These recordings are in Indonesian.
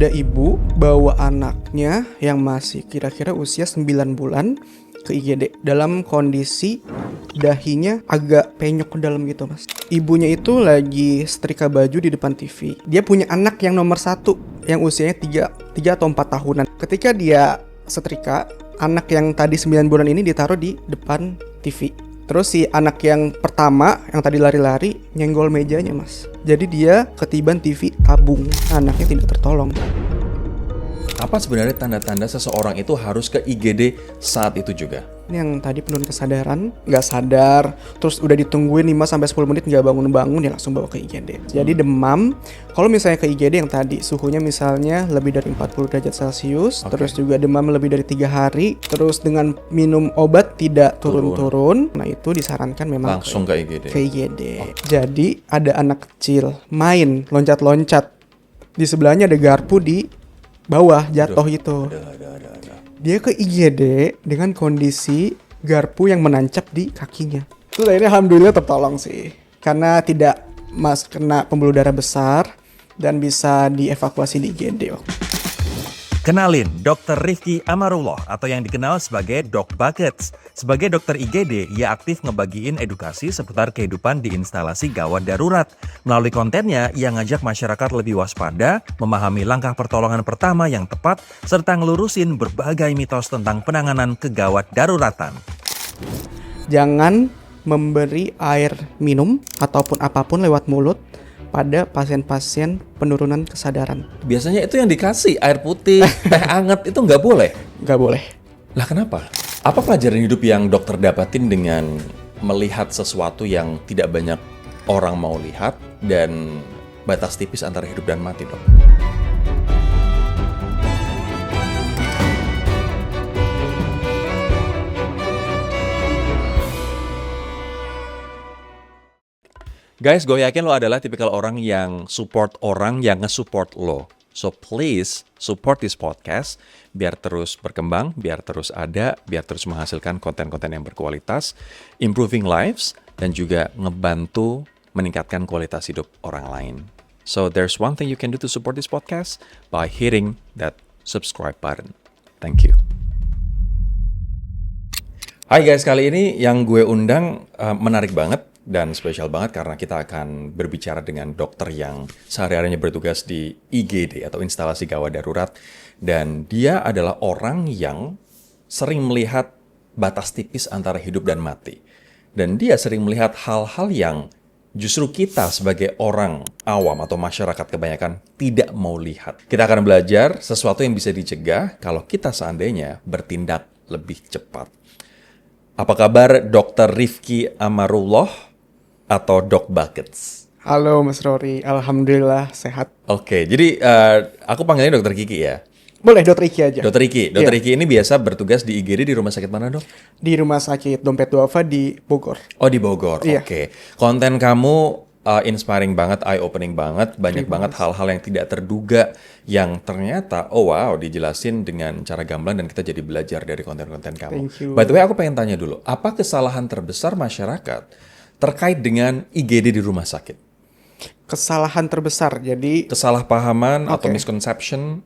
ada ibu bawa anaknya yang masih kira-kira usia 9 bulan ke IGD dalam kondisi dahinya agak penyok ke dalam gitu mas. Ibunya itu lagi setrika baju di depan TV. Dia punya anak yang nomor 1 yang usianya 3 atau 4 tahunan. Ketika dia setrika, anak yang tadi 9 bulan ini ditaruh di depan TV. Terus si anak yang pertama yang tadi lari-lari nyenggol mejanya mas. Jadi dia ketiban TV tabung. Anaknya tidak tertolong. Apa sebenarnya tanda-tanda seseorang itu harus ke IGD saat itu juga? Ini yang tadi penurunan kesadaran, nggak sadar, terus udah ditungguin 5-10 menit nggak bangun-bangun, ya langsung bawa ke IGD. Jadi demam, kalau misalnya ke IGD yang tadi, suhunya misalnya lebih dari 40 derajat Celcius, terus juga demam lebih dari 3 hari, terus dengan minum obat tidak turun-turun, nah itu disarankan memang langsung ke IGD. Jadi ada anak kecil main, loncat-loncat, di sebelahnya ada garpu di bawah, jatuh itu. Dia ke IGD dengan kondisi garpu yang menancap di kakinya. Terus akhirnya alhamdulillah tertolong sih. Karena tidak kena pembuluh darah besar dan bisa dievakuasi di IGD. Kenalin, Dr. Rifki Amarullah atau yang dikenal sebagai Doc Buckets. Sebagai dokter IGD, ia aktif ngebagiin edukasi seputar kehidupan di instalasi gawat darurat. Melalui kontennya, ia ngajak masyarakat lebih waspada, memahami langkah pertolongan pertama yang tepat, serta ngelurusin berbagai mitos tentang penanganan kegawat daruratan. Jangan memberi air minum ataupun apapun lewat mulut pada pasien-pasien penurunan kesadaran. Biasanya itu yang dikasih, air putih, teh hangat, itu nggak boleh? Nggak boleh. Lah kenapa? Apa pelajaran hidup yang dokter dapatin dengan melihat sesuatu yang tidak banyak orang mau lihat dan batas tipis antara hidup dan mati, dok? Guys, gue yakin lo adalah tipikal orang yang support orang yang nge-support lo. So please support this podcast biar terus berkembang, biar terus ada, biar terus menghasilkan konten-konten yang berkualitas, improving lives, dan juga ngebantu meningkatkan kualitas hidup orang lain. So there's one thing you can do to support this podcast by hitting that subscribe button. Thank you. Hai guys, kali ini yang gue undang menarik banget. Dan spesial banget karena kita akan berbicara dengan dokter yang sehari-harinya bertugas di IGD atau instalasi gawat darurat. Dan dia adalah orang yang sering melihat batas tipis antara hidup dan mati. Dan dia sering melihat hal-hal yang justru kita sebagai orang awam atau masyarakat kebanyakan tidak mau lihat. Kita akan belajar sesuatu yang bisa dicegah kalau kita seandainya bertindak lebih cepat. Apa kabar Dr. Rifki Amarullah atau Doc Buckets? Halo Mas Rory, alhamdulillah sehat. Oke, jadi aku panggilnya Dr. Kiki ya? Boleh, Dr. Riki aja. Dr. Riki ini biasa bertugas di IGD di rumah sakit mana, dok? Di rumah sakit Dompet Duafa di Bogor. Oh, di Bogor, Iya. Oke. Konten kamu inspiring banget, eye-opening banget, banyak banget hal-hal yang tidak terduga yang ternyata, oh wow, dijelasin dengan cara gamblang dan kita jadi belajar dari konten-konten kamu. Thank you. By the way, aku pengen tanya dulu, apa kesalahan terbesar masyarakat terkait dengan IGD di rumah sakit? Kesalahan terbesar, jadi Kesalahpahaman atau Oke. misconception?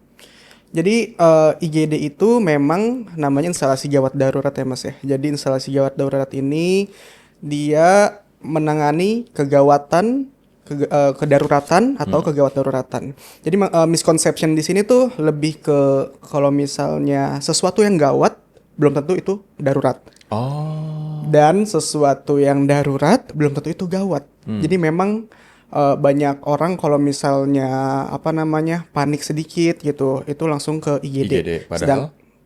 Jadi IGD itu memang namanya instalasi gawat darurat ya mas ya. Jadi instalasi gawat darurat ini dia menangani kegawatan, kedaruratan atau kegawat daruratan. Jadi misconception di sini tuh lebih ke kalau misalnya sesuatu yang gawat belum tentu itu darurat. Oh. Dan sesuatu yang darurat belum tentu itu gawat. Jadi memang banyak orang kalau misalnya panik sedikit gitu, itu langsung ke IGD.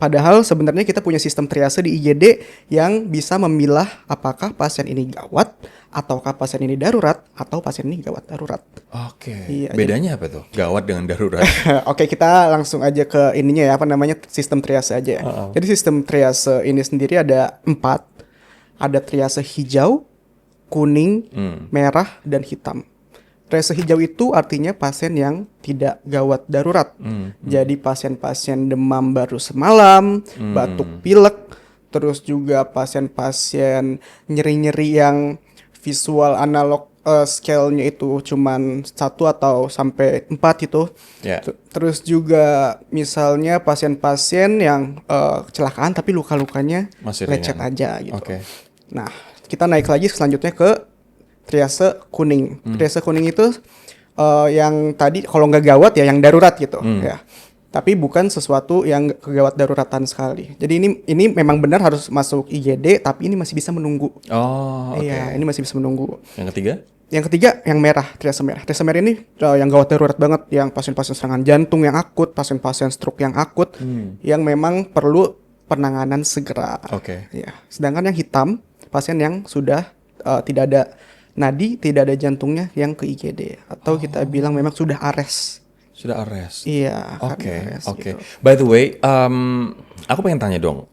Padahal sebenarnya kita punya sistem triase di IGD yang bisa memilah apakah pasien ini gawat ataukah pasien ini darurat atau pasien ini gawat darurat. Oke. Iya, Bedanya apa tuh? Gawat dengan darurat. Oke, kita langsung aja ke ininya ya, sistem triase aja ya. Jadi sistem triase ini sendiri ada 4. Ada triase hijau, kuning, merah, dan hitam. Triase hijau itu artinya pasien yang tidak gawat darurat. Jadi pasien-pasien demam baru semalam, batuk pilek, terus juga pasien-pasien nyeri-nyeri yang visual analog scale-nya itu cuman 1 atau sampai 4 gitu. Ya. Terus juga misalnya pasien-pasien yang kecelakaan tapi luka-lukanya Masih lecet ringan. aja gitu. Oke. Nah, kita naik lagi selanjutnya ke triase kuning. Triase kuning itu yang tadi kalau nggak gawat ya yang darurat gitu ya. Tapi bukan sesuatu yang kegawat daruratan sekali. Jadi ini memang benar harus masuk IGD, tapi ini masih bisa menunggu. Oh, oke. Iya, ini masih bisa menunggu. Yang ketiga? Yang ketiga yang merah, triase merah. Triase merah ini yang gawat darurat banget, yang pasien-pasien serangan jantung yang akut, pasien-pasien stroke yang akut, yang memang perlu penanganan segera. Oke. Ya. Sedangkan yang hitam, pasien yang sudah tidak ada nadi, tidak ada jantungnya yang ke IGD atau kita bilang memang sudah ARES. Sudah arrest. Iya, Oke, karena ARES oke. gitu. By the way, aku pengen tanya dong.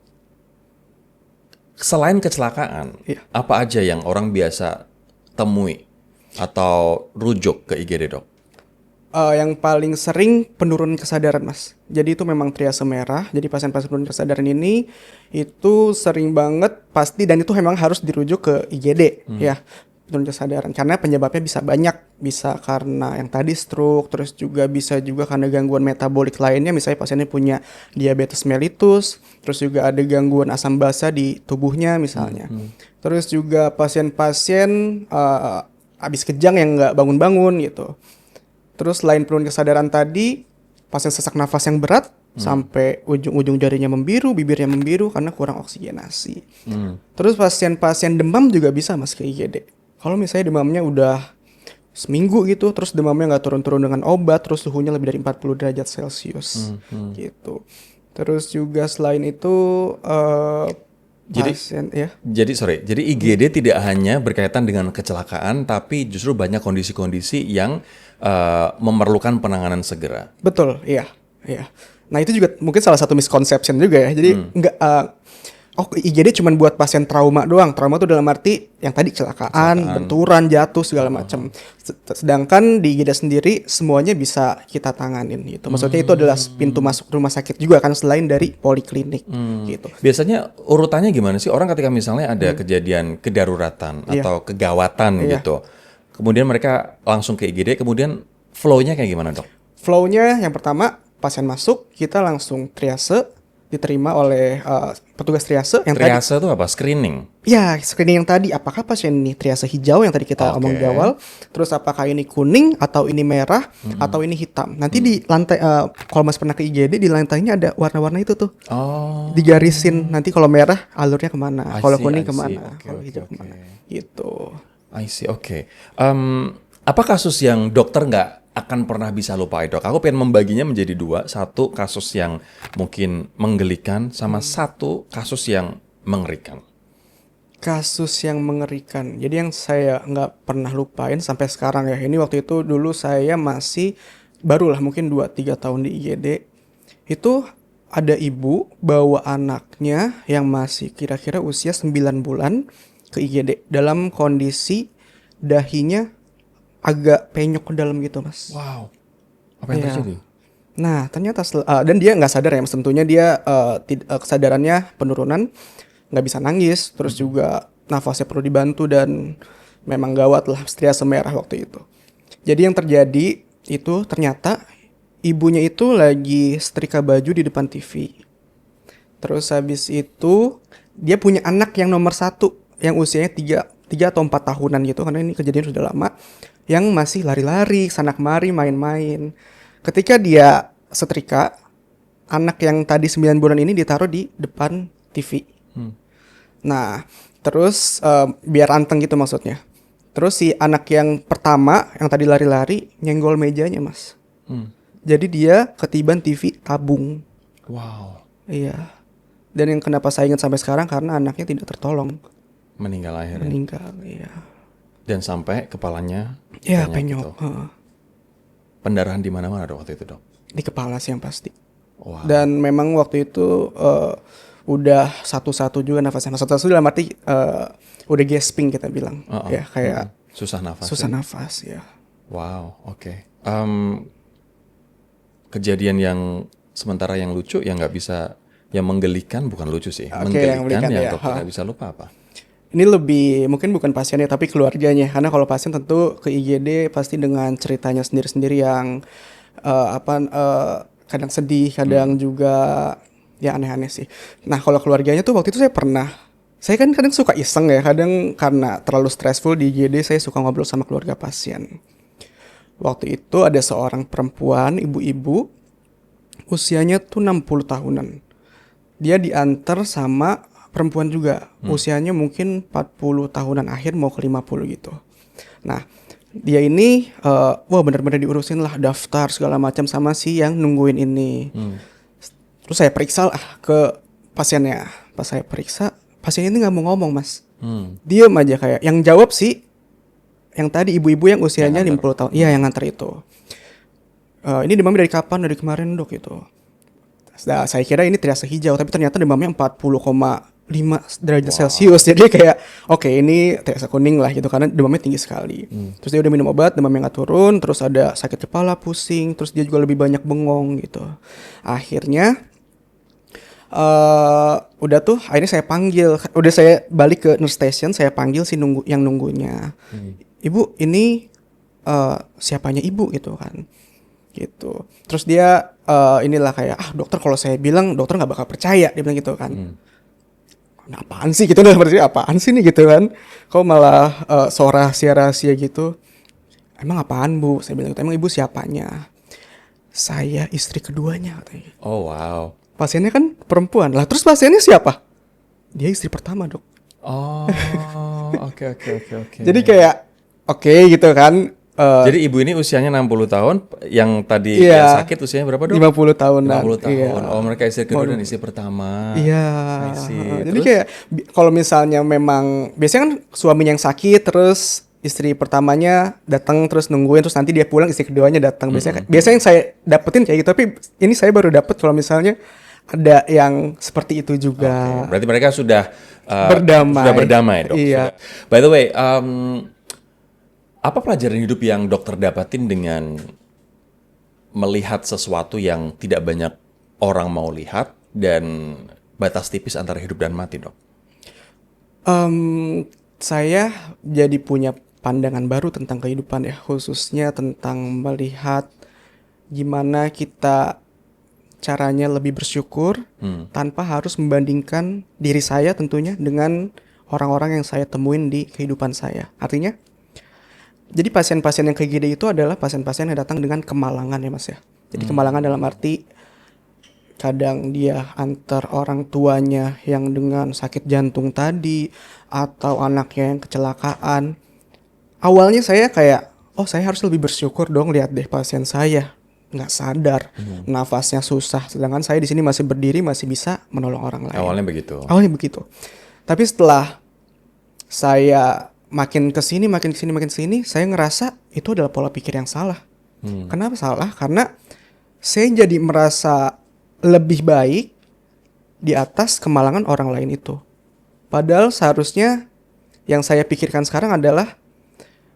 Selain kecelakaan, Iya. apa aja yang orang biasa temui atau rujuk ke IGD, Dok? Yang paling sering penurunan kesadaran, Mas. Jadi itu memang triase merah. Jadi pasien-pasien penurunan kesadaran ini itu sering banget pasti, dan itu memang harus dirujuk ke IGD ya. Penurunan kesadaran karena penyebabnya bisa banyak, bisa karena yang tadi stroke, terus juga bisa juga karena gangguan metabolik lainnya, misalnya pasiennya punya diabetes mellitus, terus juga ada gangguan asam basa di tubuhnya misalnya. Terus juga pasien-pasien habis kejang yang nggak bangun-bangun gitu. Terus selain penurunan kesadaran tadi, pasien sesak nafas yang berat sampai ujung-ujung jarinya membiru, bibirnya membiru karena kurang oksigenasi. Terus pasien-pasien demam juga bisa mas ke IGD. Kalau misalnya demamnya udah seminggu gitu, terus demamnya nggak turun-turun dengan obat, terus suhunya lebih dari 40 derajat Celcius gitu. Terus juga selain itu Jadi- pasien ya. Jadi IGD tidak hanya berkaitan dengan kecelakaan, tapi justru banyak kondisi-kondisi yang memerlukan penanganan segera. Betul, iya, iya. Nah itu juga mungkin salah satu misconception juga ya. Jadi nggak, IGD cuma buat pasien trauma doang. Trauma itu dalam arti yang tadi kecelakaan, benturan, jatuh segala macam. Sedangkan di IGD sendiri semuanya bisa kita tanganin gitu. Maksudnya itu adalah pintu masuk rumah sakit juga kan selain dari poliklinik gitu. Biasanya urutannya gimana sih orang ketika misalnya ada kejadian kedaruratan Iya. atau kegawatan Iya. gitu, kemudian mereka langsung ke IGD, kemudian flow-nya kayak gimana, Dok? Flow-nya yang pertama pasien masuk kita langsung triase, diterima oleh petugas triase yang tadi. Triase itu apa? Screening. Ya, screening yang tadi, apakah pasien ini triase hijau yang tadi kita omong di awal, terus apakah ini kuning atau ini merah atau ini hitam. Nanti di lantai, kalau masih pernah ke IGD di lantainya ada warna-warna itu tuh, Oh. digarisin. Nanti kalau merah alurnya kemana, I kalau see, kuning I see. kemana, Oke, kalau oke, hijau oke. kemana, gitu. I see, oke. Apa kasus yang dokter nggak akan pernah bisa lupain, Dok? Aku pengen membaginya menjadi dua. Satu kasus yang mungkin menggelikan, sama satu kasus yang mengerikan. Kasus yang mengerikan. Jadi yang saya nggak pernah lupain sampai sekarang ya. Ini waktu itu dulu saya masih barulah mungkin 2-3 tahun di IGD. Itu ada ibu bawa anaknya yang masih kira-kira usia 9 bulan ke IGD dalam kondisi dahinya agak penyok ke dalam gitu, Mas. Wow. Apa yang Iya. terjadi? Nah, ternyata dan dia nggak sadar ya, Mas. Tentunya dia kesadarannya penurunan, nggak bisa nangis, terus juga nafasnya perlu dibantu dan memang gawat lah, triase merah waktu itu. Jadi yang terjadi itu ternyata ibunya itu lagi setrika baju di depan TV. Terus habis itu dia punya anak yang nomor 1 yang usianya 3 atau 4 tahunan gitu, karena ini kejadian sudah lama, yang masih lari-lari sana kemari main-main. Ketika dia setrika, anak yang tadi 9 bulan ini ditaruh di depan TV. Nah, terus biar anteng gitu maksudnya. Terus si anak yang pertama yang tadi lari-lari nyenggol mejanya, Mas. Jadi dia ketiban TV tabung. Wow. Iya. Dan yang kenapa saya ingat sampai sekarang karena anaknya tidak tertolong, Meninggal akhirnya. meninggal. Iya. Dan sampai kepalanya Ya penyok penyok. gitu. Pendarahan di mana-mana, Dok, waktu itu, Dok? Di kepala sih yang pasti. Wow. Dan memang waktu itu udah satu-satu juga nafasnya. Satu-satu dalam arti udah gasping kita bilang. Ya kayak susah nafas. susah ya? nafas ya. Wow, oke. Kejadian yang sementara yang lucu yang nggak bisa, yang menggelikan, bukan lucu sih, Oke, yang menggelikan menggelikan, yang ya. dokter nggak bisa lupa apa? Ini lebih mungkin bukan pasiennya tapi keluarganya, karena kalau pasien tentu ke IGD pasti dengan ceritanya sendiri-sendiri yang kadang sedih, kadang juga ya aneh-aneh sih. Nah kalau keluarganya tuh waktu itu saya kan kadang suka iseng ya, kadang karena terlalu stressful di IGD saya suka ngobrol sama keluarga pasien. Waktu itu ada seorang perempuan, ibu-ibu, usianya tuh 60 tahunan. Dia diantar sama perempuan juga, usianya mungkin 40 tahunan akhir mau ke 50 gitu. Nah, dia ini wah benar-benar diurusin lah daftar segala macam sama si yang nungguin ini. Terus saya periksa lah ke pasiennya. Pas saya periksa, pasien ini nggak mau ngomong, Mas. Diem aja kayak yang jawab sih yang tadi ibu-ibu yang usianya 50 tahun. Iya, yang nganter itu. Ini demamnya dari kapan? Dari kemarin, Dok, itu. Nah, saya kira ini triase hijau, tapi ternyata demamnya 40,5 derajat Celcius. Jadi kayak oke, ini triase kuning lah gitu karena demamnya tinggi sekali. Terus dia udah minum obat, demamnya nggak turun, terus ada sakit kepala, pusing, terus dia juga lebih banyak bengong gitu. Akhirnya akhirnya saya panggil, udah saya balik ke nurse station, saya panggil si yang nunggunya. Ibu, ini siapanya ibu gitu kan. Gitu. Terus dia inilah kayak dokter kalau saya bilang dokter nggak bakal percaya, dia bilang gitu kan. Nah, apaan sih gitu, berarti apaan sih nih gitu kan. Kok malah so rahasia gitu. Emang apaan, Bu? Saya bilang gitu. Emang ibu siapanya? Saya istri keduanya katanya. Oh wow. Pasiennya kan perempuan. Lah terus pasiennya siapa? Dia istri pertama, Dok. Oh, oke. Jadi kayak oke gitu kan. Jadi ibu ini usianya 60 tahun, yang tadi yang sakit usianya berapa, Dok? 50 tahunan. 50 tahun. Iya. Oh, mereka istri kedua dan istri pertama. Iya. I see. Jadi kayak kalau misalnya memang biasanya kan suaminya yang sakit terus istri pertamanya datang terus nungguin terus nanti dia pulang istri keduanya datang. Biasanya yang saya dapetin kayak gitu, tapi ini saya baru dapet kalau misalnya ada yang seperti itu juga. Berarti mereka sudah berdamai. Sudah berdamai, Dok. Iya. Sudah. By the way, apa pelajaran hidup yang dokter dapatin dengan melihat sesuatu yang tidak banyak orang mau lihat dan batas tipis antara hidup dan mati, Dok? Saya jadi punya pandangan baru tentang kehidupan ya, khususnya tentang melihat gimana kita caranya lebih bersyukur tanpa harus membandingkan diri saya tentunya dengan orang-orang yang saya temuin di kehidupan saya. Artinya, jadi pasien-pasien yang ke IGD itu adalah pasien-pasien yang datang dengan kemalangan ya Mas ya. Jadi kemalangan dalam arti kadang dia antar orang tuanya yang dengan sakit jantung tadi atau anaknya yang kecelakaan. Awalnya saya kayak, saya harus lebih bersyukur dong lihat deh pasien saya nggak sadar, nafasnya susah, sedangkan saya di sini masih berdiri masih bisa menolong orang lain. Awalnya begitu. Tapi setelah saya makin kesini, saya ngerasa itu adalah pola pikir yang salah. Kenapa salah? Karena saya jadi merasa lebih baik di atas kemalangan orang lain itu. Padahal seharusnya yang saya pikirkan sekarang adalah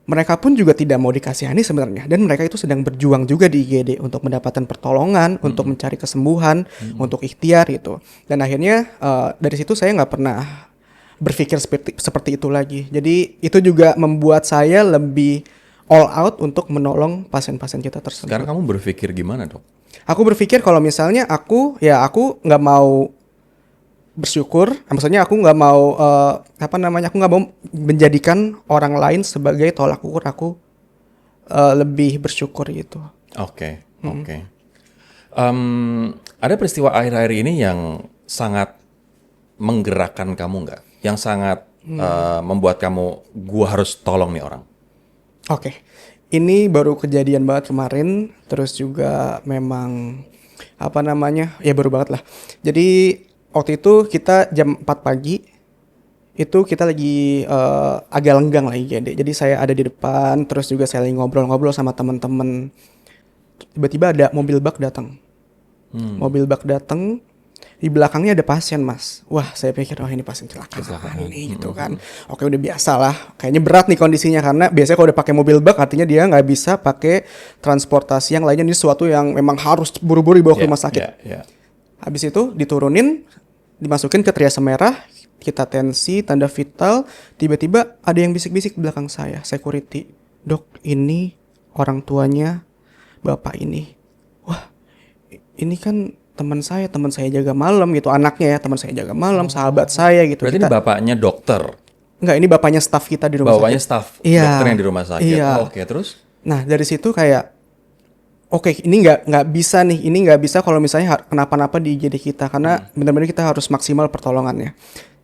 mereka pun juga tidak mau dikasihani sebenarnya. Dan mereka itu sedang berjuang juga di IGD untuk mendapatkan pertolongan, untuk mencari kesembuhan, untuk ikhtiar gitu. Dan akhirnya dari situ saya nggak pernah berpikir seperti itu lagi. Jadi itu juga membuat saya lebih all out untuk menolong pasien-pasien kita tersebut. Sekarang kamu berpikir gimana, Dok? Aku berpikir kalau misalnya aku nggak mau bersyukur, maksudnya aku nggak mau aku nggak mau menjadikan orang lain sebagai tolak ukur aku lebih bersyukur gitu. Oke. Ada peristiwa akhir-akhir ini yang sangat menggerakkan kamu nggak? Yang sangat membuat kamu, gua harus tolong nih orang. Oke. Ini baru kejadian banget kemarin, terus juga memang baru banget lah. Jadi waktu itu kita jam 4 pagi, itu kita lagi agak lenggang lah IGD. Jadi saya ada di depan, terus juga saya lagi ngobrol-ngobrol sama teman-teman. Tiba-tiba ada mobil bak datang. Mobil bak datang, di belakangnya ada pasien, Mas. Wah, saya pikir ini pasien kecelakaan nih gitu kan. Oke, udah biasa lah. Kayaknya berat nih kondisinya karena biasanya kalau udah pakai mobil bak artinya dia nggak bisa pakai transportasi yang lainnya. Ini sesuatu yang memang harus buru-buru dibawa ke rumah sakit. Habis itu diturunin, dimasukin ke triase merah, kita tensi, tanda vital, tiba-tiba ada yang bisik-bisik di belakang saya, security. Dok, ini orang tuanya bapak ini. Wah, ini kan teman saya jaga malam gitu, anaknya ya, teman saya jaga malam, sahabat saya gitu. Berarti ini bapaknya dokter? Enggak, ini bapaknya staf kita di rumah Bapaknya sakit. staf Iya. dokter yang di rumah sakit? Iya. Oh, oke, terus? Nah, dari situ kayak, oke, ini nggak bisa nih, ini nggak bisa kalau misalnya kenapa-napa di IGD kita, karena benar-benar kita harus maksimal pertolongannya.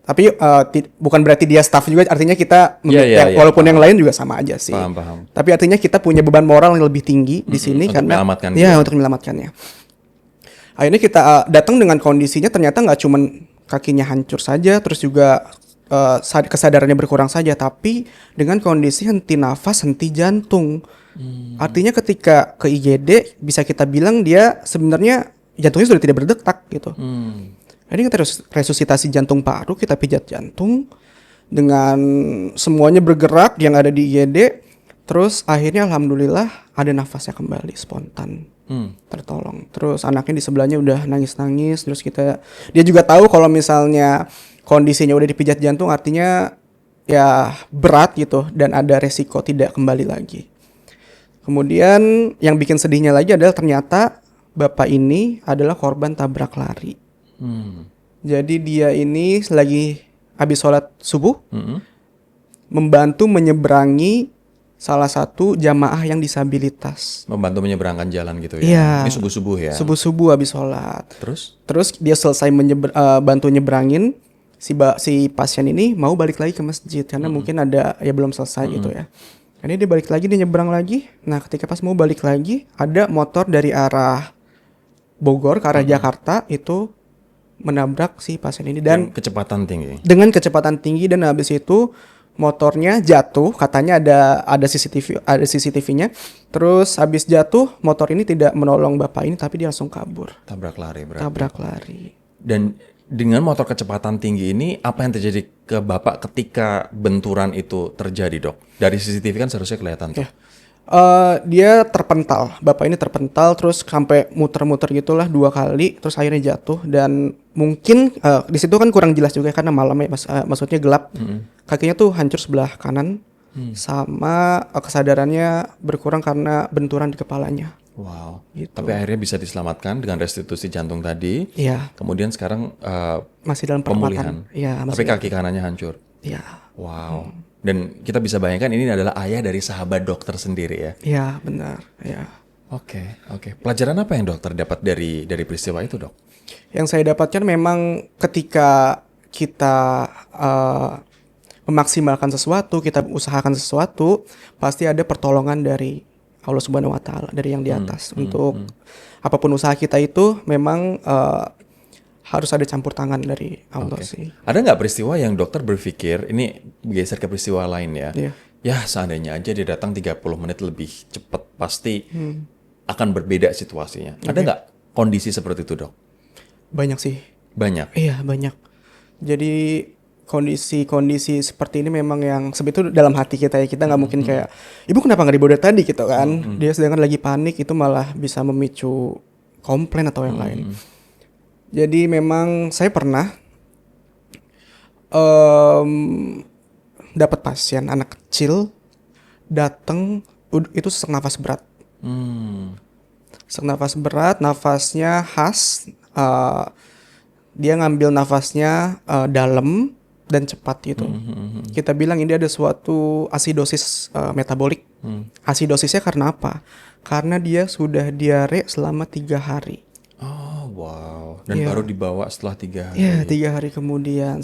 Tapi bukan berarti dia staff juga, artinya kita Iya, walaupun paham. yang lain juga sama aja sih. Paham. Tapi artinya kita punya beban moral yang lebih tinggi di sini untuk karena menyelamatkan ya dia. untuk menyelamatkannya. Akhirnya kita datang dengan kondisinya ternyata nggak cuman kakinya hancur saja, terus juga kesadarannya berkurang saja, tapi dengan kondisi henti nafas, henti jantung. Artinya ketika ke IGD bisa kita bilang dia sebenarnya jantungnya sudah tidak berdetak gitu. Ini kita resusitasi jantung paru, kita pijat jantung dengan semuanya bergerak yang ada di IGD. Terus akhirnya alhamdulillah ada nafasnya kembali spontan. Tertolong. Terus anaknya di sebelahnya udah nangis-nangis. Terus dia juga tahu kalau misalnya kondisinya udah dipijat jantung artinya ya berat gitu dan ada resiko tidak kembali lagi. Kemudian yang bikin sedihnya lagi adalah ternyata bapak ini adalah korban tabrak lari. Jadi dia ini lagi habis sholat subuh membantu menyeberangi salah satu jamaah yang disabilitas. Membantu menyeberangkan jalan gitu ya? Iya. Ini subuh-subuh ya? Subuh-subuh habis sholat. Terus dia selesai bantu nyeberangin si pasien ini mau balik lagi ke masjid karena mungkin ada ya belum selesai gitu ya. Ini dia balik lagi, dia nyebrang lagi. Nah ketika pas mau balik lagi ada motor dari arah Bogor ke arah Jakarta itu menabrak si pasien ini dan kecepatan tinggi. Dengan kecepatan tinggi dan habis itu motornya jatuh, katanya ada CCTV-nya. Terus habis jatuh motor ini tidak menolong bapak ini tapi dia langsung kabur. Tabrak lari berarti. Tabrak lari. Dan dengan motor kecepatan tinggi ini apa yang terjadi ke bapak ketika benturan itu terjadi, Dok? Dari CCTV kan seharusnya kelihatan tuh. Dia terpental, bapak ini terpental terus sampai muter-muter gitulah 2 kali, terus akhirnya jatuh dan mungkin di situ kan kurang jelas juga karena malam ya, maksudnya gelap. Kakinya tuh hancur sebelah kanan, sama kesadarannya berkurang karena benturan di kepalanya. Wow. Gitu. Tapi akhirnya bisa diselamatkan dengan restitusi jantung tadi. Iya. Kemudian sekarang Masih dalam pemulihan. perawatan. Iya, Tapi kaki kanannya hancur. Iya. Wow. Dan kita bisa bayangkan ini adalah ayah dari sahabat dokter sendiri ya. Iya, benar. Iya. Oke. Pelajaran apa yang dokter dapat dari peristiwa itu, Dok? Yang saya dapatkan memang ketika kita memaksimalkan sesuatu, kita usahakan sesuatu, pasti ada pertolongan dari Allah Subhanahu wa taala, dari yang di atas. Untuk apapun usaha kita itu memang harus ada campur tangan dari Allah sih. Ada nggak peristiwa yang dokter berpikir, ini geser ke peristiwa lain ya, Iya. ya seandainya aja dia datang 30 menit lebih cepat, pasti akan berbeda situasinya. Ada nggak kondisi seperti itu, Dok? Banyak sih. Banyak. Iya, banyak. Jadi kondisi-kondisi seperti ini memang yang sebetulnya dalam hati kita ya, kita nggak mungkin kayak ibu kenapa nggak dibawa dari tadi gitu kan. Dia sedangkan lagi panik itu malah bisa memicu komplain atau yang lain. Jadi memang saya pernah dapat pasien anak kecil datang itu sesak nafas berat. Sesak nafas berat, nafasnya khas. Dia ngambil nafasnya dalam dan cepat gitu. Kita bilang ini ada suatu asidosis metabolik. Asidosisnya karena apa? Karena dia sudah diare selama 3 hari. Oh wow. Dan baru dibawa setelah 3 hari. Iya, 3 hari kemudian.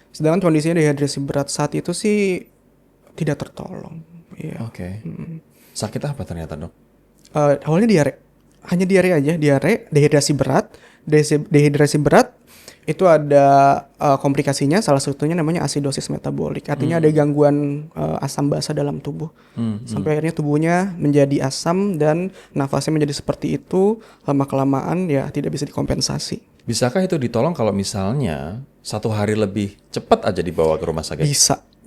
Sedangkan kondisinya dehidrasi berat saat itu sih tidak tertolong. Iya. Oke. Sakit apa ternyata, Dok? Awalnya diare. Hanya diare aja, dehidrasi berat. Dehidrasi berat itu ada komplikasinya, salah satunya namanya asidosis metabolik. Artinya ada gangguan asam basa dalam tubuh. Sampai akhirnya tubuhnya menjadi asam dan nafasnya menjadi seperti itu, lama-kelamaan ya tidak bisa dikompensasi. Bisakah itu ditolong kalau misalnya 1 hari lebih cepat aja dibawa ke rumah sakit?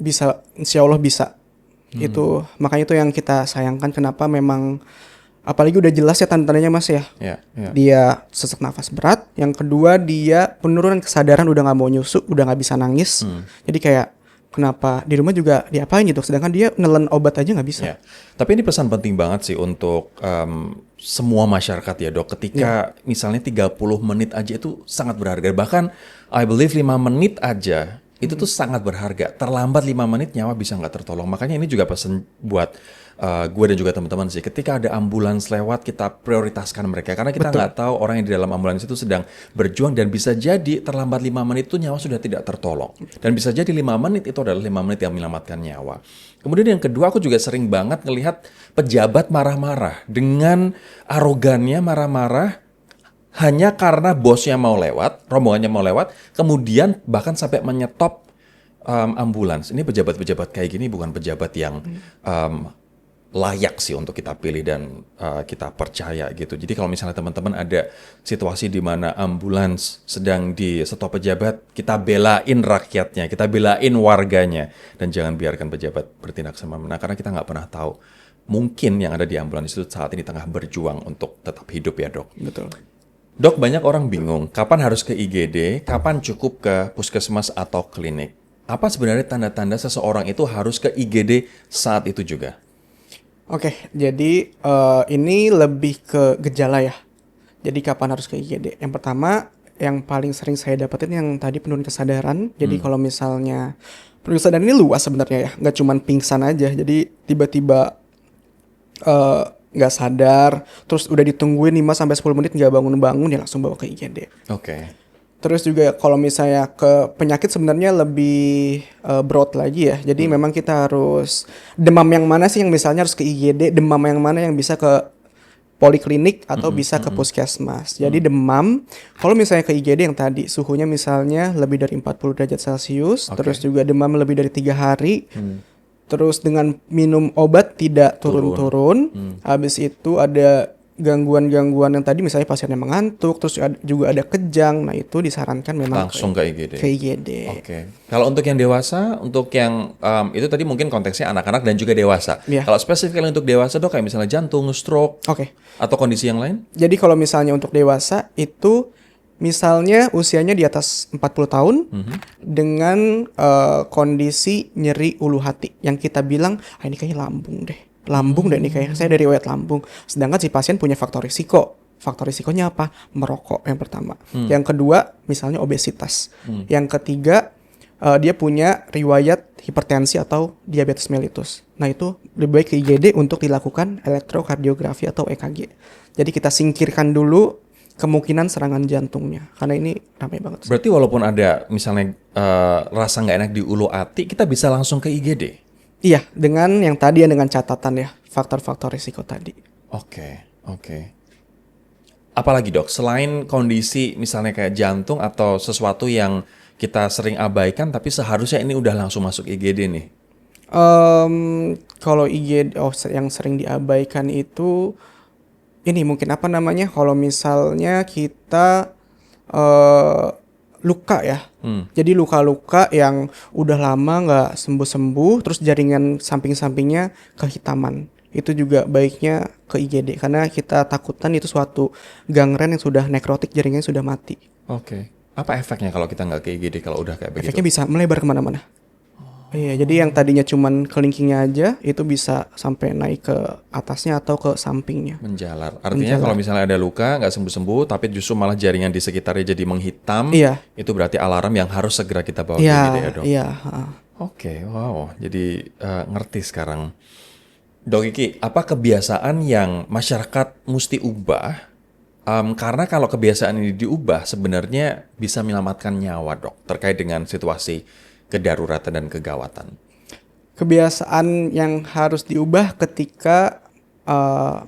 Bisa, insya Allah bisa. Itu makanya itu yang kita sayangkan, kenapa memang Apalagi udah jelas ya tanda-tandanya Mas ya. Ya, ya. Dia sesak nafas berat. Yang kedua dia penurunan kesadaran, udah nggak mau nyusu, udah nggak bisa nangis. Jadi kayak kenapa di rumah juga diapain gitu. Sedangkan dia nelen obat aja nggak bisa. Ya. Tapi ini pesan penting banget sih untuk semua masyarakat ya dok. Ketika misalnya 30 menit aja itu sangat berharga. Bahkan I believe 5 menit aja itu tuh sangat berharga. Terlambat 5 menit nyawa bisa nggak tertolong. Makanya ini juga pesan buat gue dan juga teman-teman sih. Ketika ada ambulans lewat, kita prioritaskan mereka. Karena kita nggak tahu orang yang di dalam ambulans itu sedang berjuang. Dan bisa jadi terlambat 5 menit itu nyawa sudah tidak tertolong. Dan bisa jadi 5 menit itu adalah 5 menit yang menyelamatkan nyawa. Kemudian yang kedua, aku juga sering banget ngelihat pejabat marah-marah. Dengan arogannya marah-marah hanya karena bosnya mau lewat, rombongannya mau lewat, kemudian bahkan sampai menyetop ambulans. Ini pejabat-pejabat kayak gini bukan pejabat yang layak sih untuk kita pilih dan kita percaya gitu. Jadi kalau misalnya teman-teman ada situasi di mana ambulans sedang di stop pejabat, kita belain rakyatnya, kita belain warganya, dan jangan biarkan pejabat bertindak semena-mena karena kita nggak pernah tahu. Mungkin yang ada di ambulans itu saat ini tengah berjuang untuk tetap hidup ya dok. Betul. Dok, banyak orang bingung kapan harus ke IGD, kapan cukup ke puskesmas atau klinik. Apa sebenarnya tanda-tanda seseorang itu harus ke IGD saat itu juga? Oke, jadi ini lebih ke gejala ya. Jadi kapan harus ke IGD? Yang pertama, yang paling sering saya dapetin yang tadi penurunan kesadaran. Jadi kalau misalnya penurunan kesadaran ini luas sebenarnya ya, nggak cuman pingsan aja. Jadi tiba-tiba nggak sadar, terus udah ditungguin 5-10 menit nggak bangun-bangun, ya langsung bawa ke IGD. Oke. Terus juga kalau misalnya ke penyakit sebenarnya lebih broad lagi ya. Jadi memang kita harus demam yang mana sih yang misalnya harus ke IGD, demam yang mana yang bisa ke poliklinik atau bisa ke puskesmas. Jadi demam, kalau misalnya ke IGD yang tadi suhunya misalnya lebih dari 40 derajat Celcius, terus juga demam lebih dari 3 hari. Terus dengan minum obat tidak turun-turun. Habis itu ada gangguan-gangguan yang tadi misalnya pasiennya mengantuk, terus juga ada kejang. Nah, itu disarankan memang Langsung ke IGD. Ke IGD. Oke. Kalau untuk yang dewasa, untuk yang itu tadi mungkin konteksnya anak-anak dan juga dewasa. Iya. Kalau spesifik untuk dewasa dok, kayak misalnya jantung, stroke, Oke. atau kondisi yang lain? Jadi kalau misalnya untuk dewasa itu misalnya usianya di atas 40 tahun dengan kondisi nyeri ulu hati yang kita bilang ini kayaknya lambung deh. Lambung deh ini kayaknya, saya dari riwayat lambung. Sedangkan si pasien punya faktor risiko. Faktor risikonya apa? Merokok yang pertama. Yang kedua misalnya obesitas. Yang ketiga dia punya riwayat hipertensi atau diabetes mellitus. Nah, itu lebih baik ke IGD untuk dilakukan elektrokardiografi atau EKG. Jadi kita singkirkan dulu kemungkinan serangan jantungnya, karena ini ramai banget. Berarti walaupun ada misalnya rasa nggak enak di ulu hati, kita bisa langsung ke IGD? Iya, dengan yang tadi ya, dengan catatan ya, faktor-faktor risiko tadi. Oke. Apalagi dok, selain kondisi misalnya kayak jantung atau sesuatu yang kita sering abaikan, tapi seharusnya ini udah langsung masuk IGD nih? Kalau IGD, yang sering diabaikan itu, ini mungkin apa namanya, kalau misalnya kita luka ya. Jadi luka-luka yang udah lama nggak sembuh-sembuh, terus jaringan samping-sampingnya kehitaman. Itu juga baiknya ke IGD, karena kita takutan itu suatu gangren yang sudah nekrotik, jaringannya sudah mati. Oke. Apa efeknya kalau kita nggak ke IGD kalau udah kayak begitu? Efeknya bisa melebar kemana-mana. Iya, jadi yang tadinya cuman kelingkingnya aja, itu bisa sampai naik ke atasnya atau ke sampingnya. Menjalar. Artinya kalau misalnya ada luka nggak sembuh-sembuh, tapi justru malah jaringan di sekitarnya jadi menghitam, itu berarti alarm yang harus segera kita bawa ke IGD ya dok? Iya. Oke, wow. Jadi ngerti sekarang. Dok Iki, apa kebiasaan yang masyarakat mesti ubah? Karena kalau kebiasaan ini diubah, sebenarnya bisa menyelamatkan nyawa dok, terkait dengan situasi kedaruratan dan kegawatan. Kebiasaan yang harus diubah ketika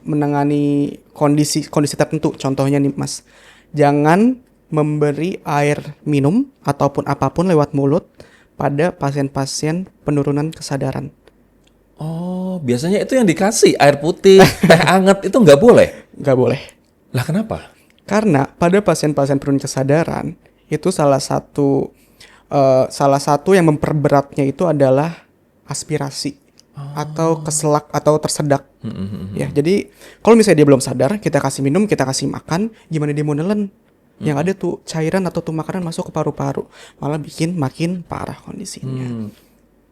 menangani kondisi tertentu. Contohnya nih Mas, jangan memberi air minum ataupun apapun lewat mulut pada pasien-pasien penurunan kesadaran. Oh, biasanya itu yang dikasih air putih, teh hangat itu nggak boleh? Nggak boleh. Lah kenapa? Karena pada pasien-pasien penurunan kesadaran itu salah satu yang memperberatnya itu adalah aspirasi. atau keselak atau tersedak. Ya, jadi kalau misalnya dia belum sadar, kita kasih minum, kita kasih makan, gimana dia mau nelen? Yang ada tuh cairan atau tuh makanan masuk ke paru-paru, malah bikin makin parah kondisinya.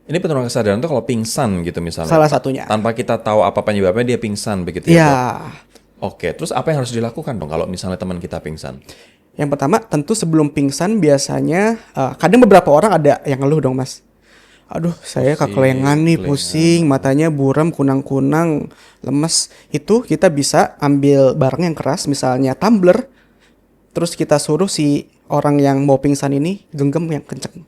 Ini penurunan kesadaran tuh kalau pingsan gitu misalnya. Salah satunya. Tanpa kita tahu apa penyebabnya dia pingsan begitu ya, Dok? Ya, Oke, terus apa yang harus dilakukan dong kalau misalnya teman kita pingsan? yang pertama tentu sebelum pingsan biasanya kadang beberapa orang ada yang ngeluh dong mas. Aduh, saya Pusing, kekelengan nih, kelingan. pusing, matanya buram, kunang-kunang, lemes. Itu kita bisa ambil barang yang keras, misalnya tumbler, terus kita suruh si orang yang mau pingsan ini genggam yang kenceng.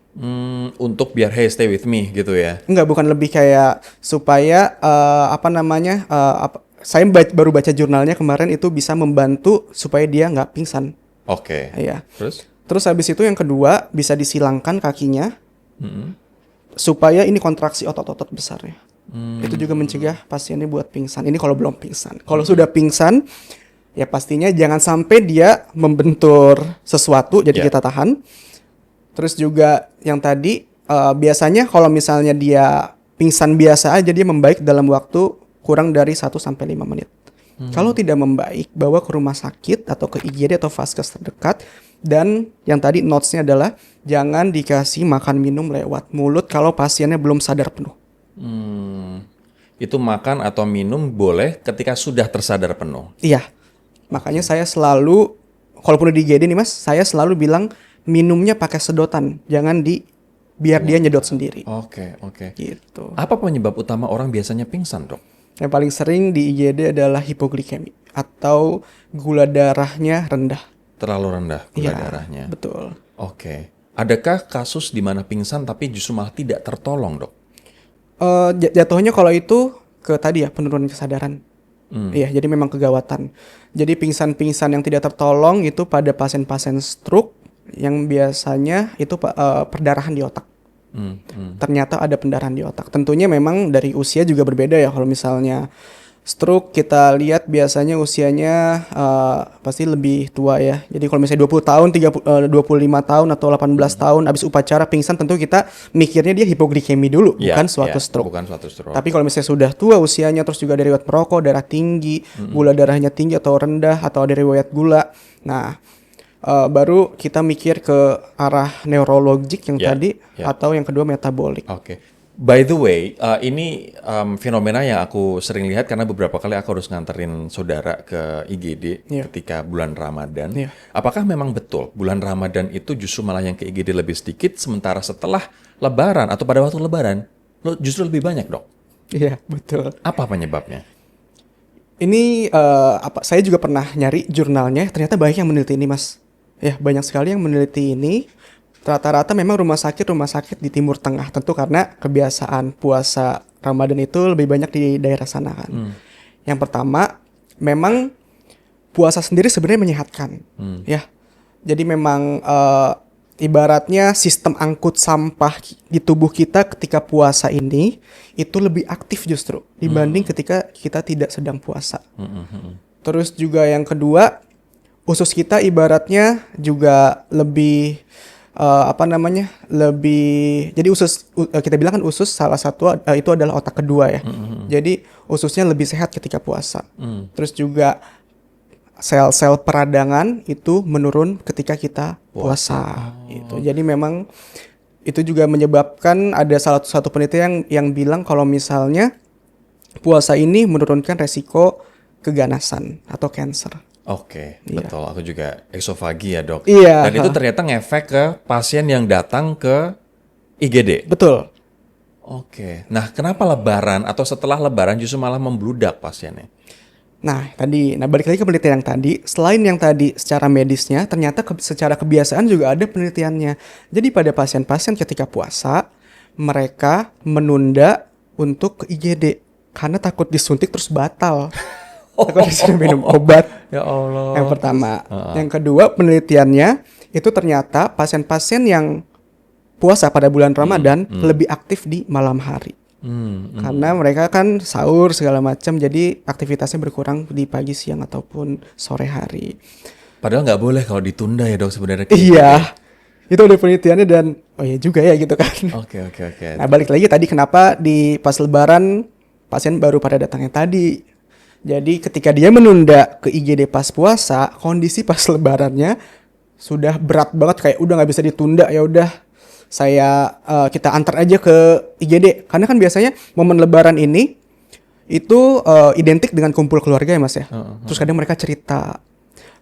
Untuk biar hey stay with me gitu ya. Enggak, bukan lebih kayak supaya saya baru baca jurnalnya kemarin itu bisa membantu supaya dia nggak pingsan. Oke. Iya. Terus? Terus habis itu yang kedua bisa disilangkan kakinya supaya ini kontraksi otot-otot besarnya. Itu juga mencegah pasiennya buat pingsan. Ini kalau belum pingsan. Kalau sudah pingsan, ya pastinya jangan sampai dia membentur sesuatu, jadi Ya. kita tahan. Terus juga yang tadi biasanya kalau misalnya dia pingsan biasa aja, dia membaik dalam waktu kurang dari 1-5 menit. Kalau tidak membaik, bawa ke rumah sakit atau ke IGD atau vaskes terdekat. Dan yang tadi notes-nya adalah jangan dikasih makan minum lewat mulut kalau pasiennya belum sadar penuh. Itu makan atau minum boleh ketika sudah tersadar penuh. Iya, makanya saya selalu, kalaupun di IGD nih mas, saya selalu bilang minumnya pakai sedotan, jangan biar dia nyedot sendiri. Oke. Gitu. Apa penyebab utama orang biasanya pingsan, Dok? Yang paling sering di IGD adalah hipoglikemi atau gula darahnya rendah. Terlalu rendah gula Iya, darahnya. betul. Oke. Adakah kasus di mana pingsan tapi justru malah tidak tertolong, Dok? Jatuhnya kalau itu ke tadi ya penurunan kesadaran. Iya, jadi memang kegawatan. Jadi pingsan-pingsan yang tidak tertolong itu pada pasien-pasien stroke yang biasanya itu perdarahan di otak. Ternyata ada pendarahan di otak. Tentunya memang dari usia juga berbeda ya. Kalau misalnya stroke kita lihat biasanya usianya pasti lebih tua ya. Jadi kalau misalnya 20 tahun, 25 tahun atau 18 tahun habis upacara pingsan, tentu kita mikirnya dia hipoglikemi dulu, bukan suatu stroke. Bukan suatu stroke. Tapi kalau misalnya sudah tua usianya, terus juga ada riwayat merokok, darah tinggi, gula darahnya tinggi atau rendah, atau ada riwayat gula. Nah, baru kita mikir ke arah neurologik yang tadi, atau yang kedua metabolik. Oke. By the way, ini fenomena yang aku sering lihat karena beberapa kali aku harus nganterin saudara ke IGD ketika bulan Ramadan. Apakah memang betul bulan Ramadan itu justru malah yang ke IGD lebih sedikit, sementara setelah Lebaran atau pada waktu Lebaran justru lebih banyak, Dok? Iya, betul. Apa penyebabnya? Ini saya juga pernah nyari jurnalnya, ternyata banyak yang meneliti ini, Mas. Ya, banyak sekali yang meneliti ini. Rata-rata memang rumah sakit di Timur Tengah, tentu karena kebiasaan puasa Ramadan itu lebih banyak di daerah sana kan. Yang pertama, memang puasa sendiri sebenarnya menyehatkan, ya. Jadi memang ibaratnya sistem angkut sampah di tubuh kita ketika puasa ini itu lebih aktif justru dibanding ketika kita tidak sedang puasa. Terus juga yang kedua, usus kita ibaratnya juga lebih jadi usus kita bilang kan usus salah satu itu adalah otak kedua ya. Jadi ususnya lebih sehat ketika puasa. Terus juga sel-sel peradangan itu menurun ketika kita puasa. Itu. Jadi memang itu juga menyebabkan ada salah satu penelitian yang bilang kalau misalnya puasa ini menurunkan resiko keganasan atau kanker. Oke, betul. Aku juga esofagi ya, Dok. Iya. Dan itu ternyata ngefek ke pasien yang datang ke IGD. Betul. Oke. Nah, kenapa Lebaran atau setelah Lebaran justru malah membludak pasiennya? Nah, balik lagi ke penelitian yang tadi. Selain yang tadi secara medisnya, ternyata secara kebiasaan juga ada penelitiannya. Jadi pada pasien-pasien ketika puasa, mereka menunda untuk ke IGD karena takut disuntik terus batal. Takut disuruh minum obat. Ya Allah. Yang pertama. Yang kedua, penelitiannya itu ternyata pasien-pasien yang puasa pada bulan Ramadan lebih aktif di malam hari. Karena mereka kan sahur segala macam, jadi aktivitasnya berkurang di pagi, siang ataupun sore hari. Padahal nggak boleh kalau ditunda ya, Dok, sebenarnya. Iya. Itu ada penelitiannya dan oh iya juga ya gitu kan. Oke. Nah balik lagi tadi kenapa di pas lebaran pasien baru pada datangnya tadi. Jadi ketika dia menunda ke IGD pas puasa, kondisi pas lebarannya sudah berat banget kayak udah nggak bisa ditunda, ya udah kita antar aja ke IGD. Karena kan biasanya momen lebaran ini itu identik dengan kumpul keluarga ya Mas ya. Terus kadang mereka cerita,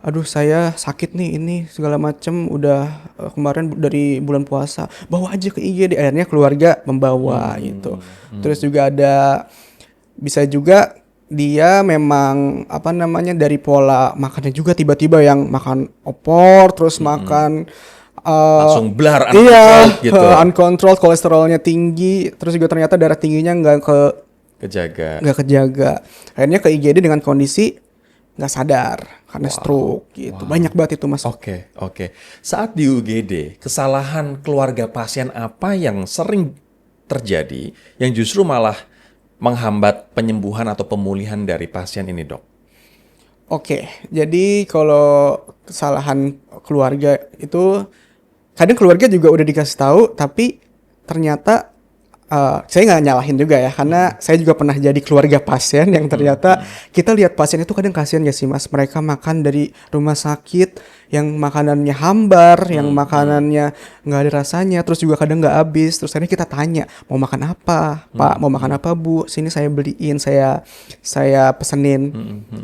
aduh saya sakit nih ini segala macem udah kemarin dari bulan puasa, bawa aja ke IGD. Akhirnya keluarga membawa gitu. Terus juga ada bisa juga dia memang dari pola makannya juga tiba-tiba yang makan opor terus makan Langsung blar iya uncontrolled gitu. uncontrolled, kolesterolnya tinggi, terus juga ternyata darah tingginya nggak kejaga. Akhirnya ke IGD dengan kondisi nggak sadar karena stroke gitu. Banyak banget itu Mas. Oke. Saat di UGD, kesalahan keluarga pasien apa yang sering terjadi yang justru malah menghambat penyembuhan atau pemulihan dari pasien ini, Dok? Oke, jadi kalau kesalahan keluarga itu kadang keluarga juga udah dikasih tahu, tapi ternyata saya nggak nyalahin juga ya, karena saya juga pernah jadi keluarga pasien yang ternyata kita lihat pasien itu kadang kasihan ya sih Mas, mereka makan dari rumah sakit yang makanannya hambar, yang makanannya nggak ada rasanya, terus juga kadang nggak habis, terus akhirnya kita tanya mau makan apa Pak, mau makan apa Bu, sini saya beliin, saya pesenin.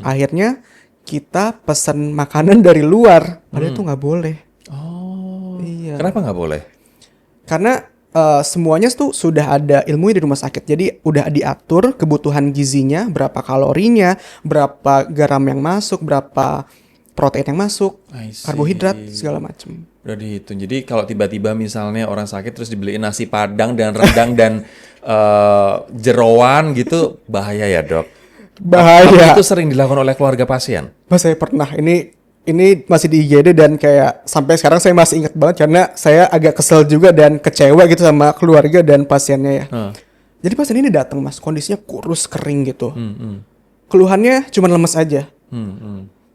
Akhirnya kita pesen makanan dari luar, padahal itu nggak boleh. Oh, Iya. kenapa nggak boleh? Karena semuanya tuh sudah ada ilmunya di rumah sakit. Jadi udah diatur kebutuhan gizinya, berapa kalorinya, berapa garam yang masuk, berapa protein yang masuk, I see. karbohidrat, segala macam. Udah dihitung. Jadi kalau tiba-tiba misalnya orang sakit terus dibeliin nasi padang dan rendang dan jeroan gitu, bahaya ya Dok? Bahaya. Apa itu sering dilakukan oleh keluarga pasien? Mas saya pernah ini masih di IGD dan kayak sampai sekarang saya masih ingat banget karena saya agak kesel juga dan kecewa gitu sama keluarga dan pasiennya ya. Jadi pasien ini datang Mas, kondisinya kurus kering gitu. Keluhannya cuma lemes aja.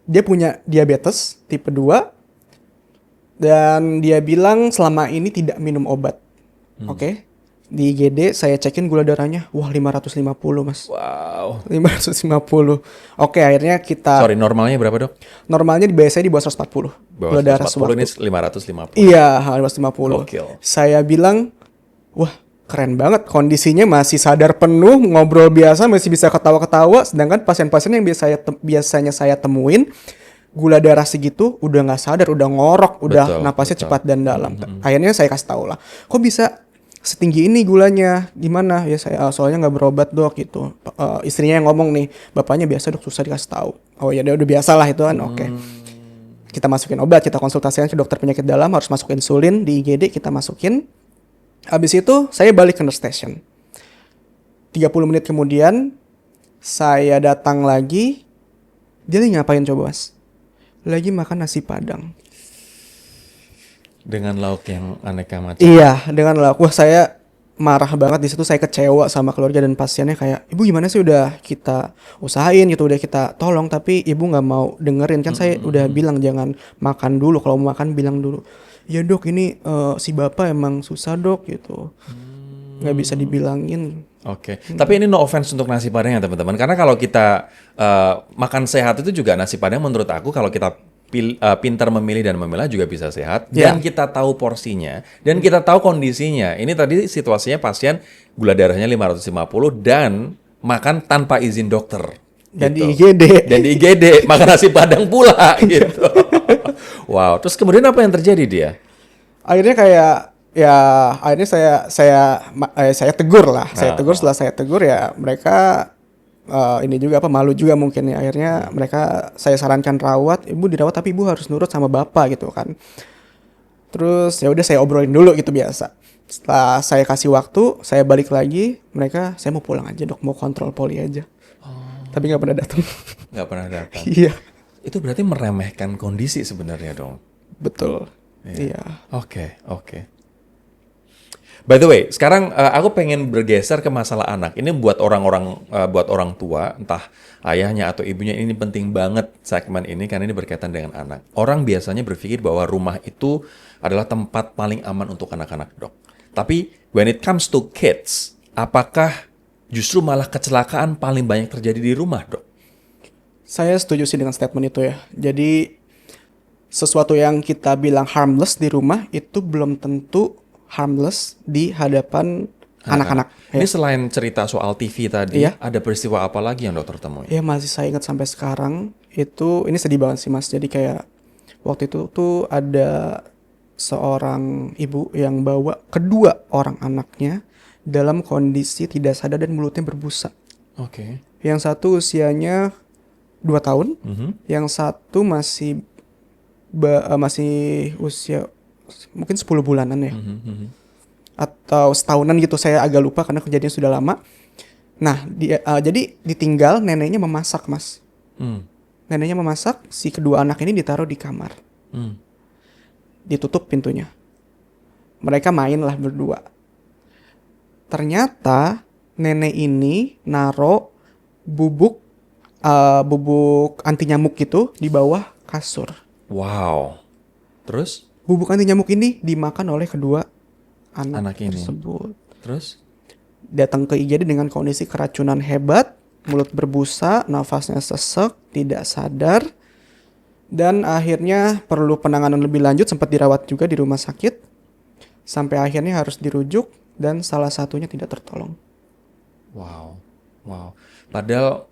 Dia punya diabetes tipe 2 dan dia bilang selama ini tidak minum obat. Oke. Di IGD saya cekin gula darahnya, wah 550 Mas. Wow. 550. Oke, akhirnya kita Sorry, normalnya berapa Dok? normalnya biasanya di bawah 140. Bawah Gula darah 140, ini sewaktu. 550. Iya, 550. Gokil. Saya bilang, wah keren banget, kondisinya masih sadar penuh, ngobrol biasa, masih bisa ketawa-ketawa. Sedangkan pasien-pasien yang biasanya saya temuin, gula darah segitu udah nggak sadar, udah ngorok, udah napasnya cepat dan dalam. Akhirnya saya kasih tahu lah, kok bisa setinggi ini gulanya, gimana ya? Saya soalnya nggak berobat Dok gitu. Istrinya yang ngomong nih, bapaknya biasa Dok, susah dikasih tahu. Oh ya udah biasa lah itu kan. Oke. Kita masukin obat, kita konsultasikan ke dokter penyakit dalam, harus masukin insulin di IGD, kita masukin. Habis itu saya balik ke nurse station. 30 menit kemudian saya datang lagi. Dia lagi ngapain coba Mas? Lagi makan nasi padang. Dengan lauk yang aneka macam. Iya, dengan lauk. Wah, saya marah banget di situ. Saya kecewa sama keluarga dan pasiennya, kayak, ibu gimana sih, udah kita usahain gitu, udah kita tolong, tapi ibu nggak mau dengerin kan. Saya udah bilang jangan makan dulu, kalau mau makan bilang dulu. Ya Dok, ini si bapak emang susah Dok gitu, nggak bisa dibilangin. Oke. Tapi ini no offense untuk nasi padang ya teman-teman. Karena kalau kita makan sehat itu juga nasi padang menurut aku kalau kita pintar memilih dan memilah juga bisa sehat. Dan kita tahu porsinya. Dan kita tahu kondisinya. Ini tadi situasinya pasien gula darahnya 550 dan makan tanpa izin dokter. Dan gitu. di IGD. Dan di IGD. Makan nasi padang pula gitu. Wow. Terus kemudian apa yang terjadi dia? Akhirnya kayak akhirnya saya tegur lah. Saya tegur, setelah saya tegur ya mereka ini juga malu juga mungkin ya. Akhirnya saya sarankan rawat, ibu dirawat tapi ibu harus nurut sama bapak gitu kan. Terus ya udah saya obrolin dulu gitu biasa. Setelah saya kasih waktu, saya balik lagi, saya mau pulang aja Dok, mau kontrol poli aja. Tapi nggak pernah datang. Nggak pernah datang. Iya. Itu berarti meremehkan kondisi sebenarnya dong. Betul. Iya. Oke. By the way, sekarang aku pengen bergeser ke masalah anak. Ini buat buat orang tua, entah ayahnya atau ibunya, ini penting banget segmen ini karena ini berkaitan dengan anak. Orang biasanya berpikir bahwa rumah itu adalah tempat paling aman untuk anak-anak, Dok. Tapi when it comes to kids, apakah justru malah kecelakaan paling banyak terjadi di rumah, Dok? Saya setuju sih dengan statement itu ya. Jadi sesuatu yang kita bilang harmless di rumah itu belum tentu harmless di hadapan anak-anak. Ini Ya. selain cerita soal TV tadi, Iya. ada peristiwa apa lagi yang dokter temui? Ya masih saya ingat sampai sekarang itu ini sedih banget sih Mas. Jadi kayak waktu itu tuh ada seorang ibu yang bawa kedua orang anaknya dalam kondisi tidak sadar dan mulutnya berbusa. Oke. Yang satu usianya 2 tahun, Mhm. yang satu masih usia mungkin 10 bulanan ya. Mhm, mhm. Atau setahunan gitu, saya agak lupa karena kejadian sudah lama. Nah, jadi ditinggal neneknya memasak, Mas. Hmm. Neneknya memasak, si kedua anak ini ditaruh di kamar. Hmm. Ditutup pintunya. Mereka main lah berdua. Ternyata nenek ini naro bubuk anti nyamuk gitu di bawah kasur. Wow. Terus? Bubuk anti nyamuk ini dimakan oleh kedua anak Anak ini. tersebut. Terus? Datang ke IGD dengan kondisi keracunan hebat, mulut berbusa, nafasnya sesek, tidak sadar, dan akhirnya perlu penanganan lebih lanjut, sempat dirawat juga di rumah sakit, sampai akhirnya harus dirujuk dan salah satunya tidak tertolong. Wow. Wow. Padahal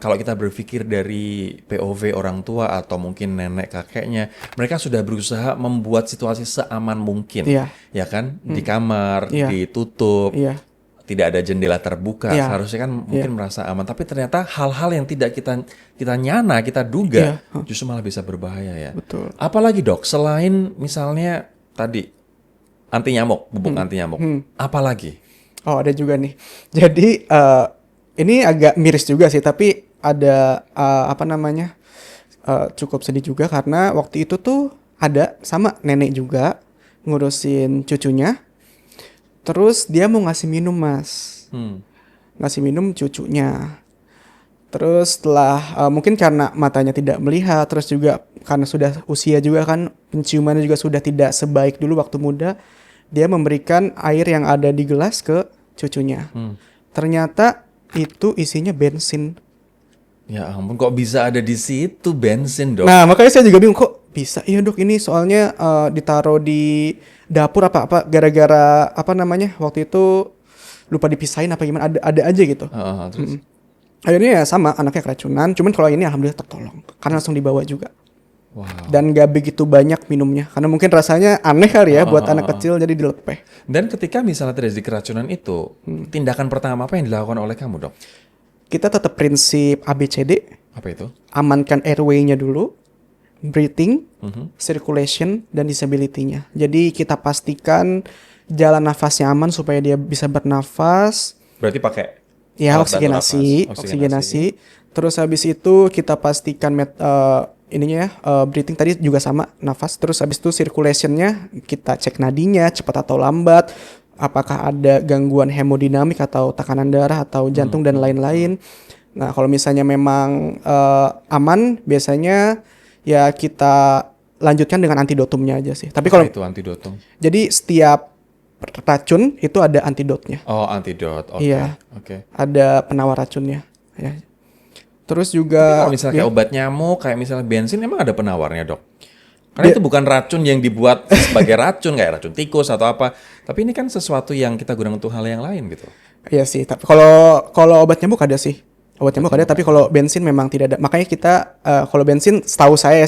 kalau kita berpikir dari POV orang tua atau mungkin nenek kakeknya, mereka sudah berusaha membuat situasi seaman mungkin. Iya. Ya kan? Di kamar, Iya. ditutup, Iya, tidak ada jendela terbuka. Iya. Seharusnya kan mungkin merasa aman, tapi ternyata hal-hal yang tidak kita nyana, kita duga, Iya. justru malah bisa berbahaya ya. betul. Apalagi Dok, selain misalnya tadi anti nyamuk, bubuk anti nyamuk, apalagi? Oh, ada juga nih. Jadi ini agak miris juga sih, tapi ada cukup sedih juga karena waktu itu tuh ada sama nenek juga ngurusin cucunya. Terus dia mau ngasih minum, Mas. Ngasih minum cucunya. Terus setelah mungkin karena matanya tidak melihat, terus juga karena sudah usia juga kan, penciumannya juga sudah tidak sebaik dulu waktu muda, dia memberikan air yang ada di gelas ke cucunya. Ternyata itu isinya bensin. Ya ampun, kok bisa ada di situ bensin, Dok? Nah, makanya saya juga bingung kok bisa. Iya, Dok, ini soalnya ditaruh di dapur apa gara-gara waktu itu lupa dipisahin apa gimana, ada aja gitu. Terus? Akhirnya ya sama, anaknya keracunan, cuman kalau ini alhamdulillah tertolong karena langsung dibawa juga. Wow. Dan gak begitu banyak minumnya karena mungkin rasanya aneh kali ya buat anak kecil, jadi dilepeh. Dan ketika misalnya terjadi keracunan itu, tindakan pertama apa yang dilakukan oleh kamu, Dok? Kita tetap prinsip ABCD, Apa itu? amankan airway-nya dulu, breathing, circulation, dan disability-nya. Jadi kita pastikan jalan nafasnya aman supaya dia bisa bernafas. Berarti pakai Ya, alat bantu nafas. oksigenasi. Terus habis itu kita pastikan breathing tadi juga sama, nafas. Terus habis itu circulation-nya kita cek nadinya cepat atau lambat, apakah ada gangguan hemodinamik atau tekanan darah atau jantung dan lain-lain. Nah, kalau misalnya memang aman, biasanya ya kita lanjutkan dengan antidotumnya aja sih. Tapi kalau itu antidotum. jadi setiap racun itu ada antidotnya. Oh, antidot. Oke. Iya. Oke. Ada penawar racunnya. Ya. Terus Tapi juga kalau misalnya kayak obat nyamuk, kayak misalnya bensin, emang ada penawarnya, Dok? Karena itu bukan racun yang dibuat sebagai racun, kayak racun tikus atau apa. Tapi ini kan sesuatu yang kita gunakan untuk hal yang lain gitu. iya sih. Tapi kalau obat nyamuk ada sih. Obat nyamuk ada, tapi kalau bensin memang tidak ada. Makanya kita kalau bensin, setahu saya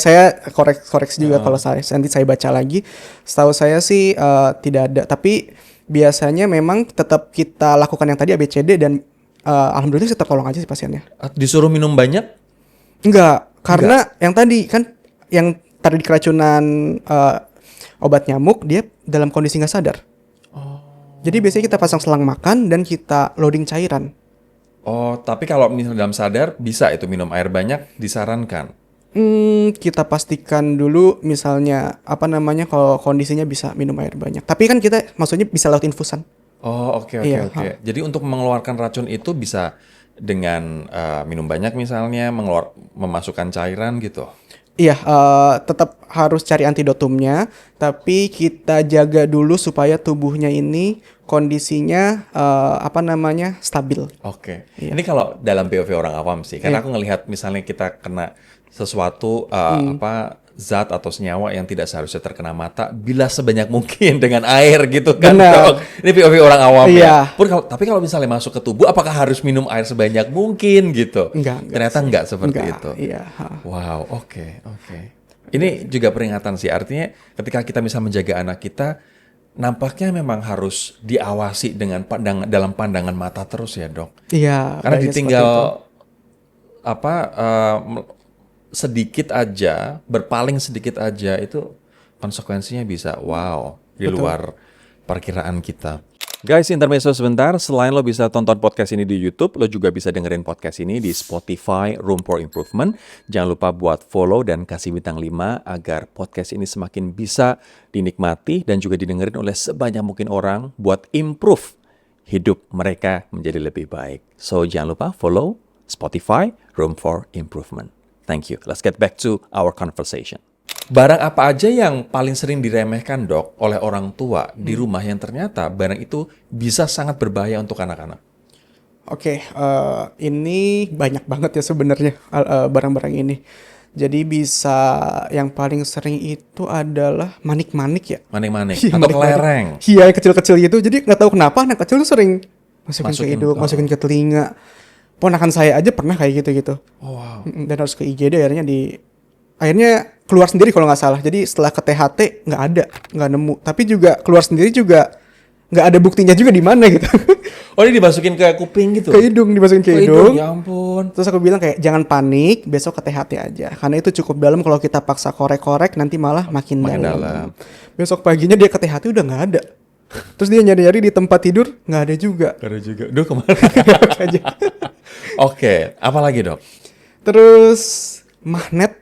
koreksi juga kalau nanti saya baca lagi. Setahu saya sih tidak ada. Tapi biasanya memang tetap kita lakukan yang tadi ABCD dan alhamdulillah sih tertolong aja sih pasiennya. Disuruh minum banyak? Enggak, karena yang tadi kan yang tadi keracunan obat nyamuk dia dalam kondisi nggak sadar. Jadi biasanya kita pasang selang makan dan kita loading cairan. Oh, tapi kalau misalnya dalam sadar, bisa itu minum air banyak, disarankan. Kita pastikan dulu misalnya apa namanya kalau kondisinya bisa minum air banyak. Tapi kan kita maksudnya bisa lewat infusan. Oh, oke, oke, Iya, oke. Jadi untuk mengeluarkan racun itu bisa dengan minum banyak misalnya, memasukkan cairan gitu. Iya, tetap harus cari antidotumnya, tapi kita jaga dulu supaya tubuhnya ini kondisinya apa namanya stabil. Oke. Iya. Ini kalau dalam POV orang awam sih, karena Iya. aku ngelihat misalnya kita kena sesuatu apa zat atau senyawa yang tidak seharusnya terkena mata, bilas sebanyak mungkin dengan air gitu kan, Benar. Dok. Ini POV orang awam Iya. ya. Tapi kalau misalnya masuk ke tubuh, apakah harus minum air sebanyak mungkin gitu? Enggak Ternyata sih. enggak seperti Enggak, itu. iya, ha. Wow, oke, oke. Ini juga peringatan sih, artinya ketika kita bisa menjaga anak kita, nampaknya memang harus diawasi dengan dalam pandangan mata terus ya, Dok. Iya, Karena kayaknya seperti itu. ditinggal apa sedikit aja, berpaling sedikit aja itu konsekuensinya bisa wow di Betul. luar perkiraan kita. Guys, intermezzo sebentar. Selain lo bisa tonton podcast ini di YouTube, lo juga bisa dengerin podcast ini di Spotify Room for Improvement. Jangan lupa buat follow dan kasih bintang 5 agar podcast ini semakin bisa dinikmati dan juga didengerin oleh sebanyak mungkin orang buat improve hidup mereka menjadi lebih baik. So, jangan lupa follow Spotify Room for Improvement. Thank you. Let's get back to our conversation. Barang apa aja yang paling sering diremehkan, Dok, oleh orang tua di rumah yang ternyata barang itu bisa sangat berbahaya untuk anak-anak? Oke, ini banyak banget ya sebenarnya barang-barang ini. Jadi bisa yang paling sering itu adalah manik-manik ya. Manik-manik Iya, atau manik-manik. kelereng. Iya, yang kecil-kecil gitu. Jadi nggak tahu kenapa anak kecil tuh sering masukin ke Masukin, hidung, masukin ke telinga. Ponakan saya aja pernah kayak gitu-gitu. Oh, wow. Dan harus ke IGD akhirnya keluar sendiri kalau nggak salah. Jadi setelah ke THT nggak nemu. Tapi juga keluar sendiri juga nggak ada buktinya juga di mana gitu. Oh, ini dimasukin ke kuping gitu? Ke hidung, dimasukin ke hidung. Ya ampun. Terus aku bilang kayak jangan panik, besok ke THT aja. Karena itu cukup dalam, kalau kita paksa korek-korek nanti malah makin dalam. Besok paginya dia ke THT udah nggak ada. Terus dia nyari-nyari di tempat tidur nggak ada juga. Ada juga. Duh, kemana? Aja. Oke, apa lagi, Dok? Terus magnet.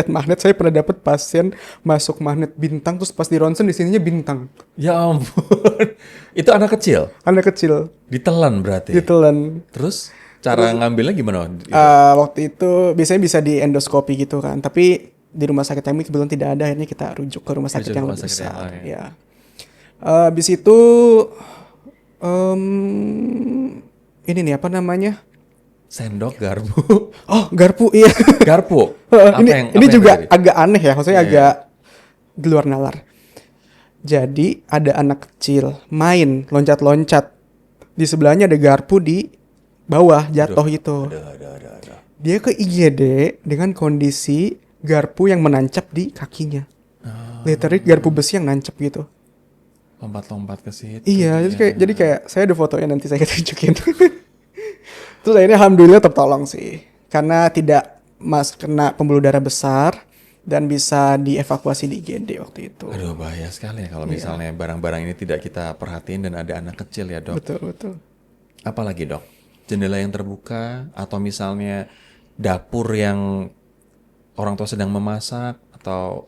Magnet saya pernah dapat pasien masuk magnet bintang, terus pas di ronsen di sininya bintang. Ya ampun. Itu anak kecil? Anak kecil Ditelan berarti? ditelan. Terus cara ngambilnya gimana? Waktu itu biasanya bisa di endoskopi gitu kan, tapi di rumah sakit kami kebetulan tidak ada, akhirnya kita rujuk ke rumah sakit yang lebih besar. Ya. Habis itu ini nih apa namanya? Sendok, garpu. Oh, garpu, iya. Garpu? Ini juga terjadi? agak aneh ya, maksudnya Iya, agak di luar nalar. Jadi ada anak kecil main loncat-loncat, di sebelahnya ada garpu di bawah jatuh gitu. Aduh. Dia ke IGD dengan kondisi garpu yang menancap di kakinya. Literally garpu besi yang nancap gitu. Lompat-lompat ke situ. Iya, jadi kayak saya ada fotonya, nanti saya tunjukin. Terus akhirnya alhamdulillah tertolong sih, karena tidak kena pembuluh darah besar dan bisa dievakuasi di IGD waktu itu. Aduh, bahaya sekali ya kalau misalnya barang-barang ini tidak kita perhatiin dan ada anak kecil ya, Dok. Betul. Apalagi, Dok? Jendela yang terbuka atau misalnya dapur yang orang tua sedang memasak atau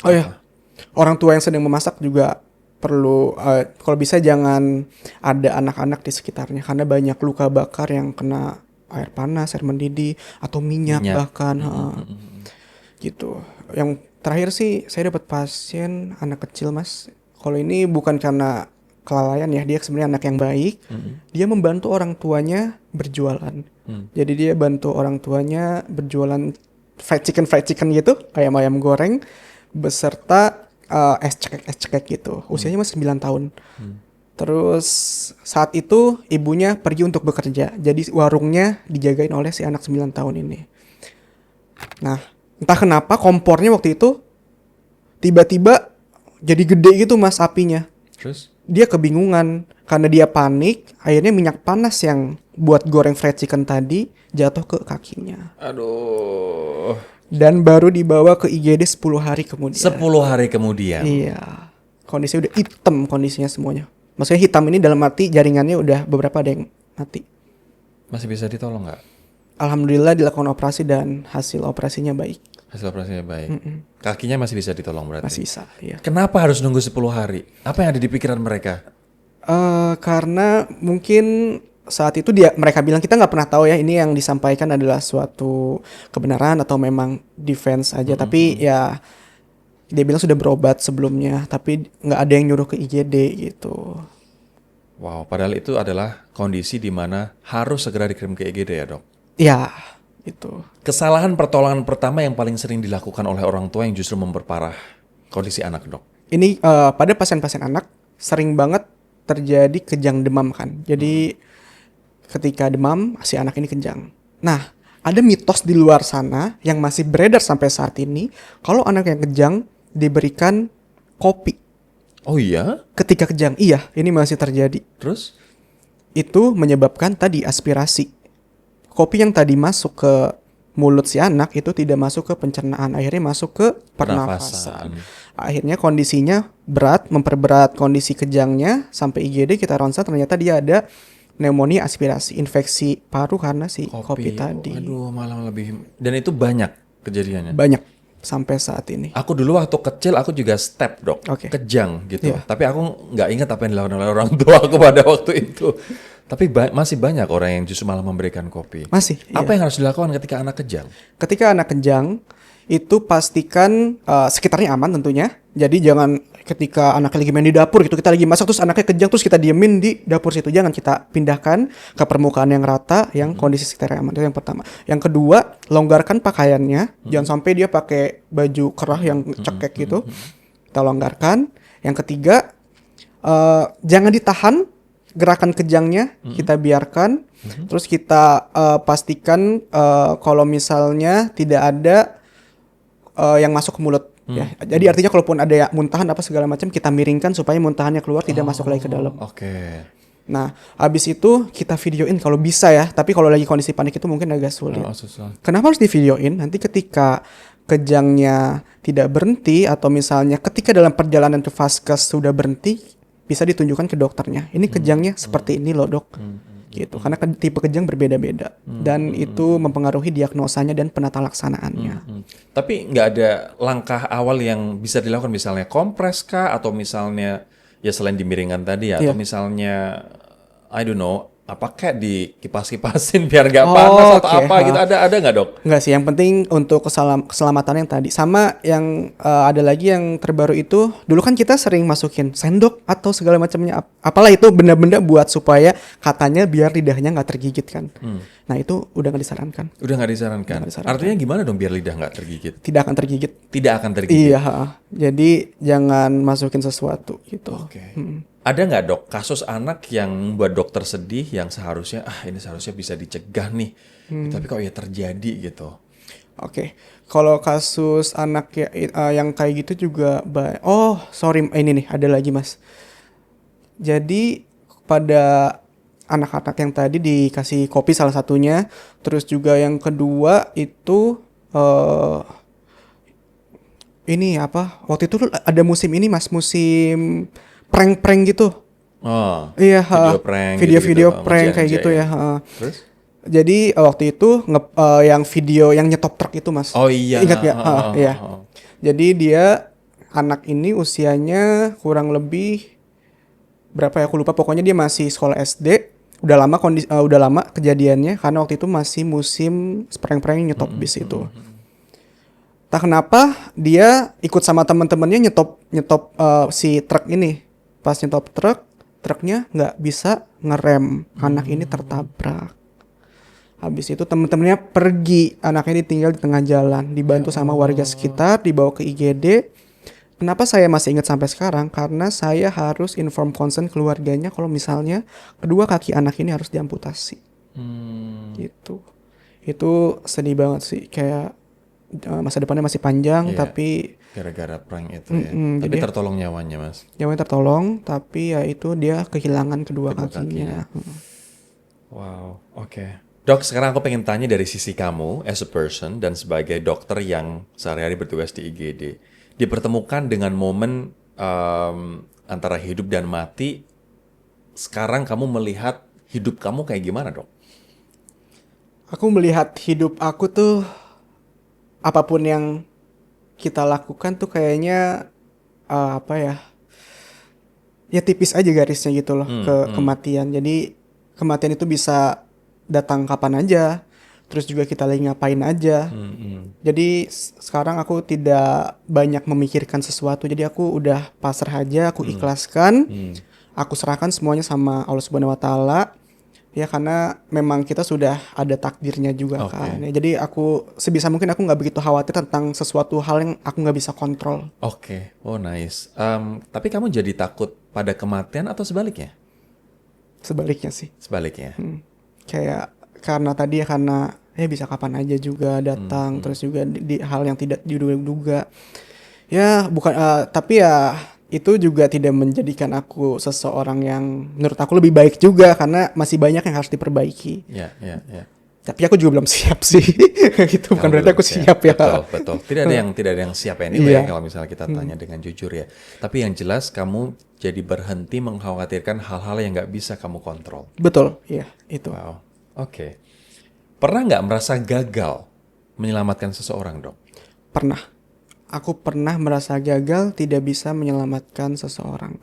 Oh ya, orang tua yang sedang memasak juga perlu, kalau bisa jangan ada anak-anak di sekitarnya, karena banyak luka bakar yang kena air panas, air mendidih, atau minyak. Bahkan. Gitu. Yang terakhir sih saya dapat pasien anak kecil, Mas. Kalau ini bukan karena kelalaian ya, dia sebenarnya anak yang baik. Dia membantu orang tuanya berjualan. Jadi dia bantu orang tuanya berjualan fried chicken gitu, ayam goreng, beserta es cekek gitu. Usianya masih 9 tahun. Terus saat itu ibunya pergi untuk bekerja. Jadi warungnya dijagain oleh si anak 9 tahun ini. Nah, entah kenapa kompornya waktu itu tiba-tiba jadi gede gitu, Mas, apinya. terus? Dia kebingungan karena dia panik, akhirnya minyak panas yang buat goreng fried chicken tadi jatuh ke kakinya. Aduh. Dan baru dibawa ke IGD 10 hari kemudian. 10 hari kemudian. Iya. Kondisinya udah hitam, kondisinya semuanya. Maksudnya hitam ini dalam arti jaringannya udah beberapa ada yang mati. Masih bisa ditolong nggak? Alhamdulillah dilakukan operasi dan hasil operasinya baik. Hasil operasinya baik. Kakinya masih bisa ditolong berarti? Masih bisa, ya. Kenapa harus nunggu 10 hari? Apa yang ada di pikiran mereka? Karena mungkin saat itu mereka bilang kita nggak pernah tahu ya ini yang disampaikan adalah suatu kebenaran atau memang defense aja. Tapi ya dia bilang sudah berobat sebelumnya, tapi nggak ada yang nyuruh ke IGD gitu. Wow, padahal itu adalah kondisi di mana harus segera dikirim ke IGD ya dok? Ya, itu. Kesalahan pertolongan pertama yang paling sering dilakukan oleh orang tua yang justru memperparah kondisi anak dok? Ini pada pasien-pasien anak sering banget terjadi kejang demam kan. Jadi ketika demam si anak ini kejang. Nah, ada mitos di luar sana yang masih beredar sampai saat ini kalau anak yang kejang diberikan kopi Oh iya? ketika kejang. Iya, ini masih terjadi. Terus? Itu menyebabkan tadi aspirasi. Kopi yang tadi masuk ke mulut si anak itu tidak masuk ke pencernaan, akhirnya masuk ke pernafasan. Akhirnya kondisinya berat, memperberat kondisi kejangnya sampai IGD kita ronsen ternyata dia ada pneumonia aspirasi, infeksi paru karena si kopi tadi. Aduh, malah lebih. Dan itu banyak kejadiannya. Banyak sampai saat ini. Aku dulu waktu kecil aku juga step dok, Oke. kejang gitu. Iya. Tapi aku nggak ingat apa yang dilakukan oleh orang tua aku pada waktu itu. Tapi masih banyak orang yang justru malah memberikan kopi. Masih. Apa Iya. yang harus dilakukan ketika anak kejang? Ketika anak kejang itu pastikan sekitarnya aman tentunya. Jadi jangan ketika anaknya lagi main di dapur gitu, kita lagi masak terus anaknya kejang terus kita diemin di dapur situ. Jangan, kita pindahkan ke permukaan yang rata yang kondisi sekitarnya aman. Itu yang pertama. Yang kedua, longgarkan pakaiannya. Jangan sampai dia pakai baju kerah yang cekek gitu. Kita longgarkan. Yang ketiga, jangan ditahan gerakan kejangnya, kita biarkan. Terus kita pastikan kalau misalnya tidak ada yang masuk ke mulut. Ya, jadi artinya kalaupun ada ya, muntahan apa segala macam kita miringkan supaya muntahannya keluar tidak masuk lagi ke dalam. Oke. Nah, habis itu kita videoin kalau bisa ya. Tapi kalau lagi kondisi panik itu mungkin agak sulit. Susah. Kenapa harus divideoin? Nanti ketika kejangnya tidak berhenti atau misalnya ketika dalam perjalanan ke vaskes sudah berhenti, bisa ditunjukkan ke dokternya. Ini kejangnya seperti ini loh dok. Gitu. Karena tipe kejang berbeda-beda dan itu mempengaruhi diagnosanya dan penata laksanaannya. Tapi nggak ada langkah awal yang bisa dilakukan, misalnya kompres kah, atau misalnya ya selain dimiringkan tadi ya, atau Iya. misalnya I don't know, apa kayak dikipas-kipasin biar nggak panas atau oke. apa gitu, ada nggak dok? Enggak sih, yang penting untuk keselamatan yang tadi. Sama yang ada lagi yang terbaru itu, dulu kan kita sering masukin sendok atau segala macamnya. Apalah itu benda-benda buat supaya katanya biar lidahnya nggak tergigit kan. Nah itu udah nggak disarankan. Udah nggak disarankan. Nggak disarankan. Artinya gimana dong biar lidah nggak tergigit? Tidak akan tergigit. Tidak akan tergigit. Iya, jadi jangan masukin sesuatu gitu. Oke. Ada nggak dok kasus anak yang membuat dokter sedih yang seharusnya ini seharusnya bisa dicegah nih, tapi kok ya terjadi gitu? Oke, kalau kasus anak yang kayak gitu juga ini nih ada lagi mas. Jadi pada anak-anak yang tadi dikasih kopi salah satunya, terus juga yang kedua itu ini apa? Waktu itu ada musim ini mas, musim prank-prank gitu. Oh, Iya, video prank, video-video gitu-gitu, prank sama kayak J&J gitu ya. ya. Terus? Jadi waktu itu yang video yang nyetop truk itu mas. Oh iya. Ingat nggak? Iya. Oh. Jadi dia anak ini usianya kurang lebih berapa ya? Aku lupa. Pokoknya dia masih sekolah SD. Udah lama kejadiannya karena waktu itu masih musim prank-prank nyetop bis itu. Entah kenapa dia ikut sama teman-temannya nyetop si truk ini. Pas nyetop truknya nggak bisa ngerem, anak ini tertabrak. Habis itu teman-temannya pergi, anaknya ditinggal di tengah jalan, dibantu sama warga sekitar, dibawa ke IGD. Kenapa saya masih ingat sampai sekarang? Karena saya harus inform consent keluarganya kalau misalnya kedua kaki anak ini harus diamputasi. Gitu. Itu sedih banget sih, kayak masa depannya masih panjang, Iya. tapi Gara-gara prank itu ya. Tapi jadi tertolong nyawanya mas. nyawanya tertolong, tapi ya itu dia kehilangan kedua kakinya. Wow, oke. Dok, sekarang aku pengen tanya dari sisi kamu as a person dan sebagai dokter yang sehari-hari bertugas di IGD. Dipertemukan dengan momen antara hidup dan mati. Sekarang kamu melihat hidup kamu kayak gimana dok? Aku melihat hidup aku tuh apapun yang kita lakukan tuh kayaknya apa ya? Ya tipis aja garisnya gitu loh ke kematian. Jadi kematian itu bisa datang kapan aja. Terus juga kita lagi ngapain aja. Jadi sekarang aku tidak banyak memikirkan sesuatu. Jadi aku udah pasrah aja, aku ikhlaskan. Aku serahkan semuanya sama Allah Subhanahu wa taala. Ya karena memang kita sudah ada takdirnya juga kan. Ya, jadi aku sebisa mungkin aku nggak begitu khawatir tentang sesuatu hal yang aku nggak bisa kontrol. Oke, oh nice. Tapi kamu jadi takut pada kematian atau sebaliknya? Sebaliknya sih. Sebaliknya. Kayak karena tadi ya karena bisa kapan aja juga datang. Terus juga di hal yang tidak diduga-duga. Ya bukan tapi ya itu juga tidak menjadikan aku seseorang yang menurut aku lebih baik juga karena masih banyak yang harus diperbaiki. Ya. Tapi aku juga belum siap sih. Gitu bukan Kamu berarti belum aku siap ya. Betul. Tidak ada yang siap anyway kalau misalnya kita tanya dengan jujur ya. Tapi yang jelas kamu jadi berhenti mengkhawatirkan hal-hal yang nggak bisa kamu kontrol. Betul, iya itu. Wow. Oke. Pernah nggak merasa gagal menyelamatkan seseorang, Dok? Pernah. Aku pernah merasa gagal tidak bisa menyelamatkan seseorang.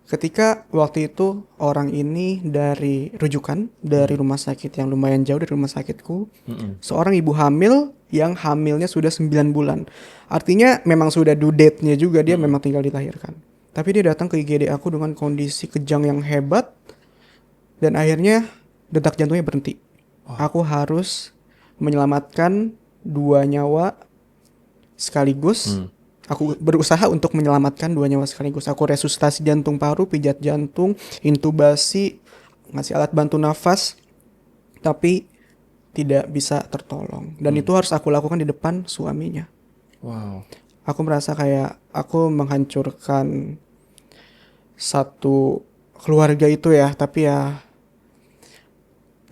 Ketika waktu itu orang ini dari rujukan, dari rumah sakit yang lumayan jauh dari rumah sakitku, seorang ibu hamil yang hamilnya sudah 9 bulan. Artinya memang sudah due date-nya juga, dia memang tinggal dilahirkan. Tapi dia datang ke IGD aku dengan kondisi kejang yang hebat, dan akhirnya detak jantungnya berhenti. Aku harus menyelamatkan 2 nyawa sekaligus. Aku berusaha untuk menyelamatkan 2 nyawa sekaligus. Aku resusitasi jantung paru, pijat jantung, intubasi, ngasih alat bantu nafas, tapi tidak bisa tertolong. Dan itu harus aku lakukan di depan suaminya. Wow. Aku merasa kayak aku menghancurkan satu keluarga itu ya, tapi ya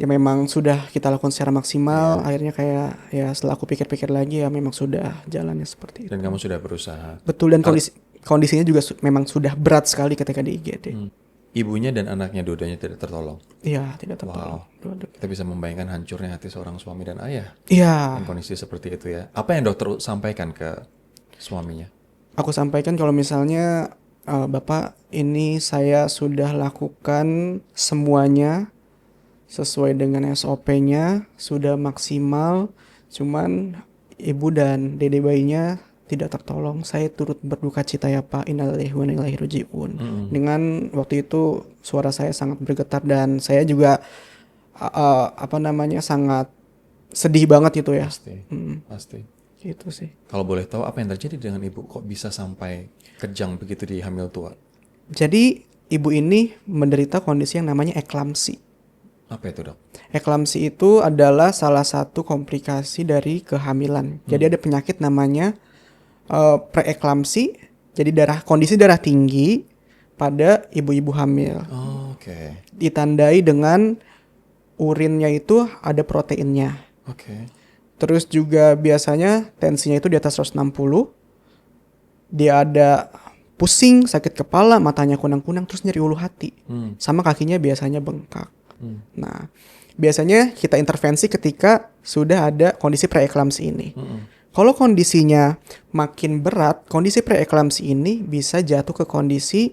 memang sudah kita lakukan secara maksimal. Akhirnya kayak ya setelah aku pikir-pikir lagi ya memang sudah jalannya seperti itu. Dan kamu sudah berusaha. Betul, dan kondisinya juga memang sudah berat sekali ketika di IGD. Ibunya dan anaknya dua-duanya tidak tertolong. Iya, tidak tertolong. Kita bisa membayangkan hancurnya hati seorang suami dan ayah. Iya. Dengan kondisi seperti itu ya. Apa yang dokter sampaikan ke suaminya? Aku sampaikan kalau misalnya Bapak, ini saya sudah lakukan semuanya sesuai dengan SOP-nya, sudah maksimal, cuman ibu dan dede bayinya tidak tertolong. Saya turut berduka cita ya Pak, innalillahi wa inna ilaihi raji'un. Dengan waktu itu suara saya sangat bergetar dan saya juga sangat sedih banget itu ya. Pasti. Gitu sih. Kalau boleh tahu apa yang terjadi dengan ibu, kok bisa sampai kejang begitu di hamil tua? Jadi ibu ini menderita kondisi yang namanya eklamsi. Apa itu, Dok? Eklamsi itu adalah salah satu komplikasi dari kehamilan. Jadi ada penyakit namanya preeklamsi. Jadi kondisi darah tinggi pada ibu-ibu hamil. Oke. Ditandai dengan urinnya itu ada proteinnya. Oke. Terus juga biasanya tensinya itu di atas 160. Dia ada pusing, sakit kepala, matanya kunang-kunang, terus nyeri ulu hati. Sama kakinya biasanya bengkak. Nah, biasanya kita intervensi ketika sudah ada kondisi preeklamsi ini. Kalau kondisinya makin berat, kondisi preeklamsi ini bisa jatuh ke kondisi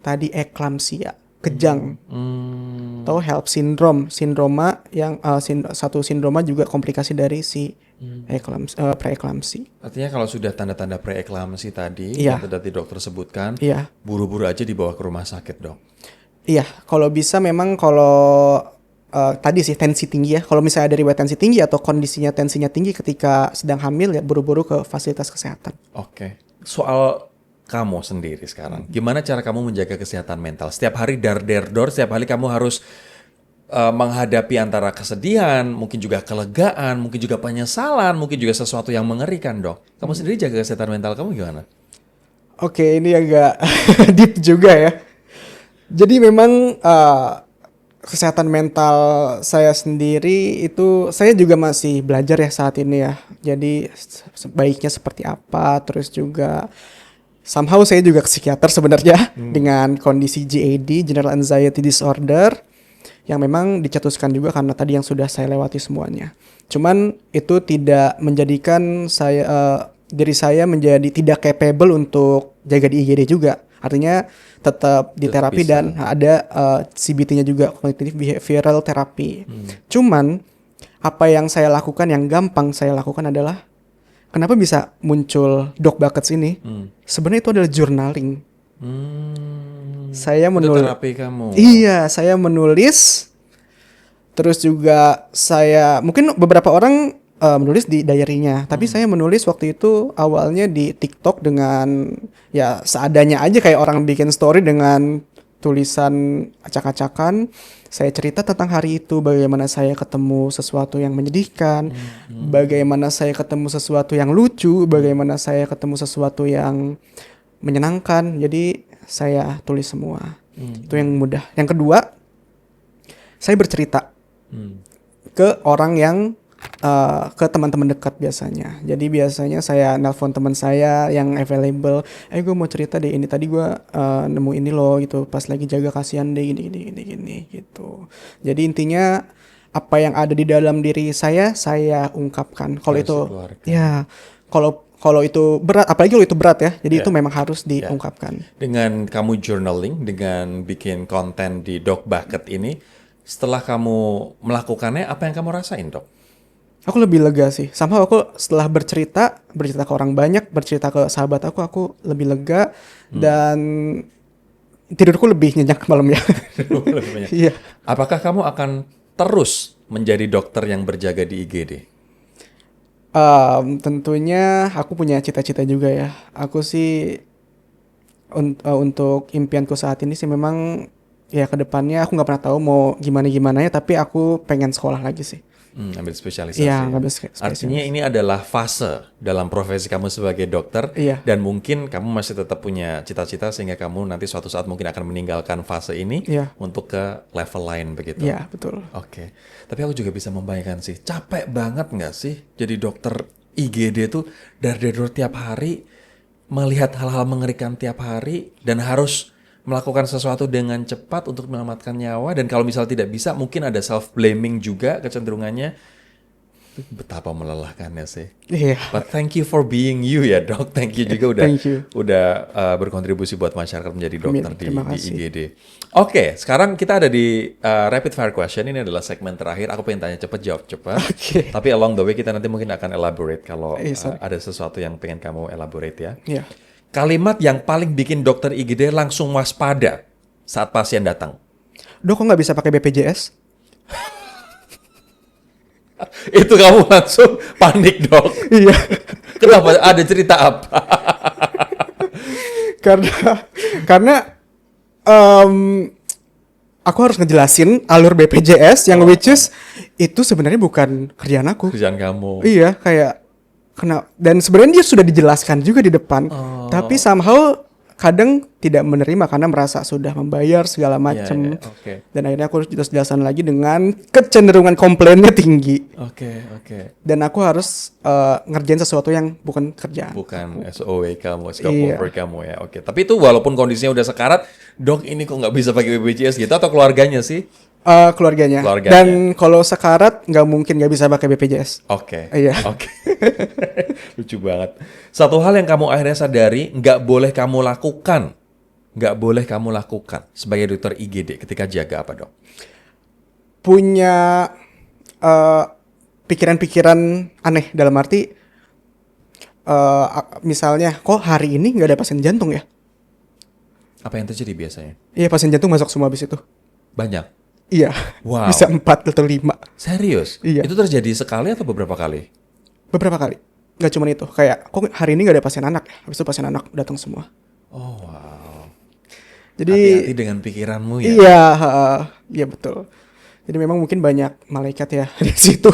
tadi eklamsia, kejang. Atau HELLP syndrome, sindroma yang satu sindroma juga komplikasi dari si preeklamsi. Artinya kalau sudah tanda-tanda preeklamsi tadi Iya. yang tadi dokter sebutkan, Iya. buru-buru aja dibawa ke rumah sakit, Dok. Iya, kalau bisa memang kalau tadi sih tensi tinggi ya. Kalau misalnya ada riwayat tensi tinggi atau kondisinya tensinya tinggi ketika sedang hamil ya buru-buru ke fasilitas kesehatan. Oke. Soal kamu sendiri sekarang, gimana cara kamu menjaga kesehatan mental? Setiap hari dar-der-dor, setiap hari kamu harus menghadapi antara kesedihan, mungkin juga kelegaan, mungkin juga penyesalan, mungkin juga sesuatu yang mengerikan, Dok. Kamu sendiri jaga kesehatan mental kamu gimana? Oke, ini agak deep juga ya. Jadi memang kesehatan mental saya sendiri itu saya juga masih belajar ya saat ini ya. Jadi sebaiknya seperti apa, terus juga somehow saya juga ke psikiater sebenarnya dengan kondisi GAD, General Anxiety Disorder, yang memang dicetuskan juga karena tadi yang sudah saya lewati semuanya. Cuman itu tidak menjadikan diri saya menjadi tidak capable untuk jaga di IGD juga. Artinya tetap di Tetap terapi bisa. dan ada CBT-nya juga, cognitive behavioral therapy. Cuman apa yang saya lakukan, yang gampang saya lakukan adalah kenapa bisa muncul Doc Buckets ini? Sebenarnya itu adalah journaling. Saya Itu menulis. terapi kamu. Iya, saya menulis. Terus juga saya mungkin beberapa orang menulis di diary-nya, tapi saya menulis waktu itu awalnya di TikTok dengan ya seadanya aja kayak orang bikin story dengan tulisan acak-acakan. Saya cerita tentang hari itu, bagaimana saya ketemu sesuatu yang menyedihkan, bagaimana saya ketemu sesuatu yang lucu, bagaimana saya ketemu sesuatu yang menyenangkan. Jadi saya tulis semua. Itu yang mudah. Yang kedua, saya bercerita ke orang yang ke teman-teman dekat biasanya. Jadi biasanya saya nelpon teman saya yang available. Gue mau cerita deh ini. Tadi gue nemu ini loh gitu. Pas lagi jaga kasihan deh gini gitu. Jadi intinya apa yang ada di dalam diri saya ungkapkan. Kalau Harus itu dikeluarkan. ya kalau itu berat, apalagi kalau itu berat ya. Jadi itu memang harus diungkapkan. Dengan kamu journaling, dengan bikin konten di Doc Bucket ini, setelah kamu melakukannya, apa yang kamu rasain, Dok? Aku lebih lega sih. Sama aku setelah bercerita ke orang banyak, bercerita ke sahabat aku lebih lega dan tidurku lebih nyenyak malamnya. Lebih banyak. Iya. Apakah kamu akan terus menjadi dokter yang berjaga di IGD? Tentunya aku punya cita-cita juga ya. Aku sih untuk impianku saat ini sih memang ya ke depannya aku nggak pernah tahu mau gimana ya, tapi aku pengen sekolah lagi sih. Ambil spesialisasi. Iya, ngambil spesialis. Artinya ini adalah fase dalam profesi kamu sebagai dokter, Iya. dan mungkin kamu masih tetap punya cita-cita sehingga kamu nanti suatu saat mungkin akan meninggalkan fase ini Iya. untuk ke level lain begitu. Iya, betul. Oke, tapi aku juga bisa membayangkan sih, capek banget nggak sih jadi dokter IGD tuh dari tiap hari, melihat hal-hal mengerikan tiap hari, dan harus melakukan sesuatu dengan cepat untuk menyelamatkan nyawa, dan kalau misal tidak bisa, mungkin ada self-blaming juga kecenderungannya. Itu betapa melelahkannya sih. Iya. But thank you for being you ya, Dok. Thank you juga Thank you. udah berkontribusi buat masyarakat menjadi dokter Amin. di Terima kasih. IGD. Oke, sekarang kita ada di rapid fire question. Ini adalah segmen terakhir. Aku pengen tanya cepet, jawab cepet. Oke. Tapi along the way kita nanti mungkin akan elaborate kalau Sorry. ada sesuatu yang pengen kamu elaborate ya. Iya. Kalimat yang paling bikin dokter IGD langsung waspada saat pasien datang. Dok, kok nggak bisa pakai BPJS? Itu kamu langsung panik, Dok. Iya. Kenapa? Ada cerita apa? karena aku harus ngejelasin alur BPJS yang which is itu sebenarnya bukan kerjaan aku. Kerjaan kamu. Iya, kayak dan sebenarnya dia sudah dijelaskan juga di depan, tapi somehow kadang tidak menerima karena merasa sudah membayar segala macam. Iya, oke. Dan akhirnya aku harus jelas-jelasan lagi dengan kecenderungan komplainnya tinggi. Oke. Dan aku harus ngerjain sesuatu yang bukan kerjaan. Bukan SOW kamu, scope Iya. over kamu ya. Oke. Tapi itu walaupun kondisinya udah sekarat, Dok ini kok nggak bisa pakai BPJS gitu, atau keluarganya sih? Keluarganya. Keluarganya. Dan kalau sekarat nggak mungkin nggak bisa pakai BPJS. Oke. Iya. Oke. Lucu banget. Satu hal yang kamu akhirnya sadari nggak boleh kamu lakukan. Nggak boleh kamu lakukan sebagai dokter IGD ketika jaga apa, Dok? Punya pikiran-pikiran aneh dalam arti misalnya kok hari ini nggak ada pasien jantung ya? Apa yang terjadi biasanya? Iya, pasien jantung masuk semua habis itu. Banyak. Iya. Wow. Bisa 4 atau 5. Serius? Iya. Itu terjadi sekali atau beberapa kali? Beberapa kali. Nggak cuma itu. Kayak kok hari ini nggak ada pasien anak ya? Habis itu pasien anak datang semua. Oh, wow. Jadi Hati-hati dengan pikiranmu ya. iya, iya betul. Jadi memang mungkin banyak malaikat ya di situ.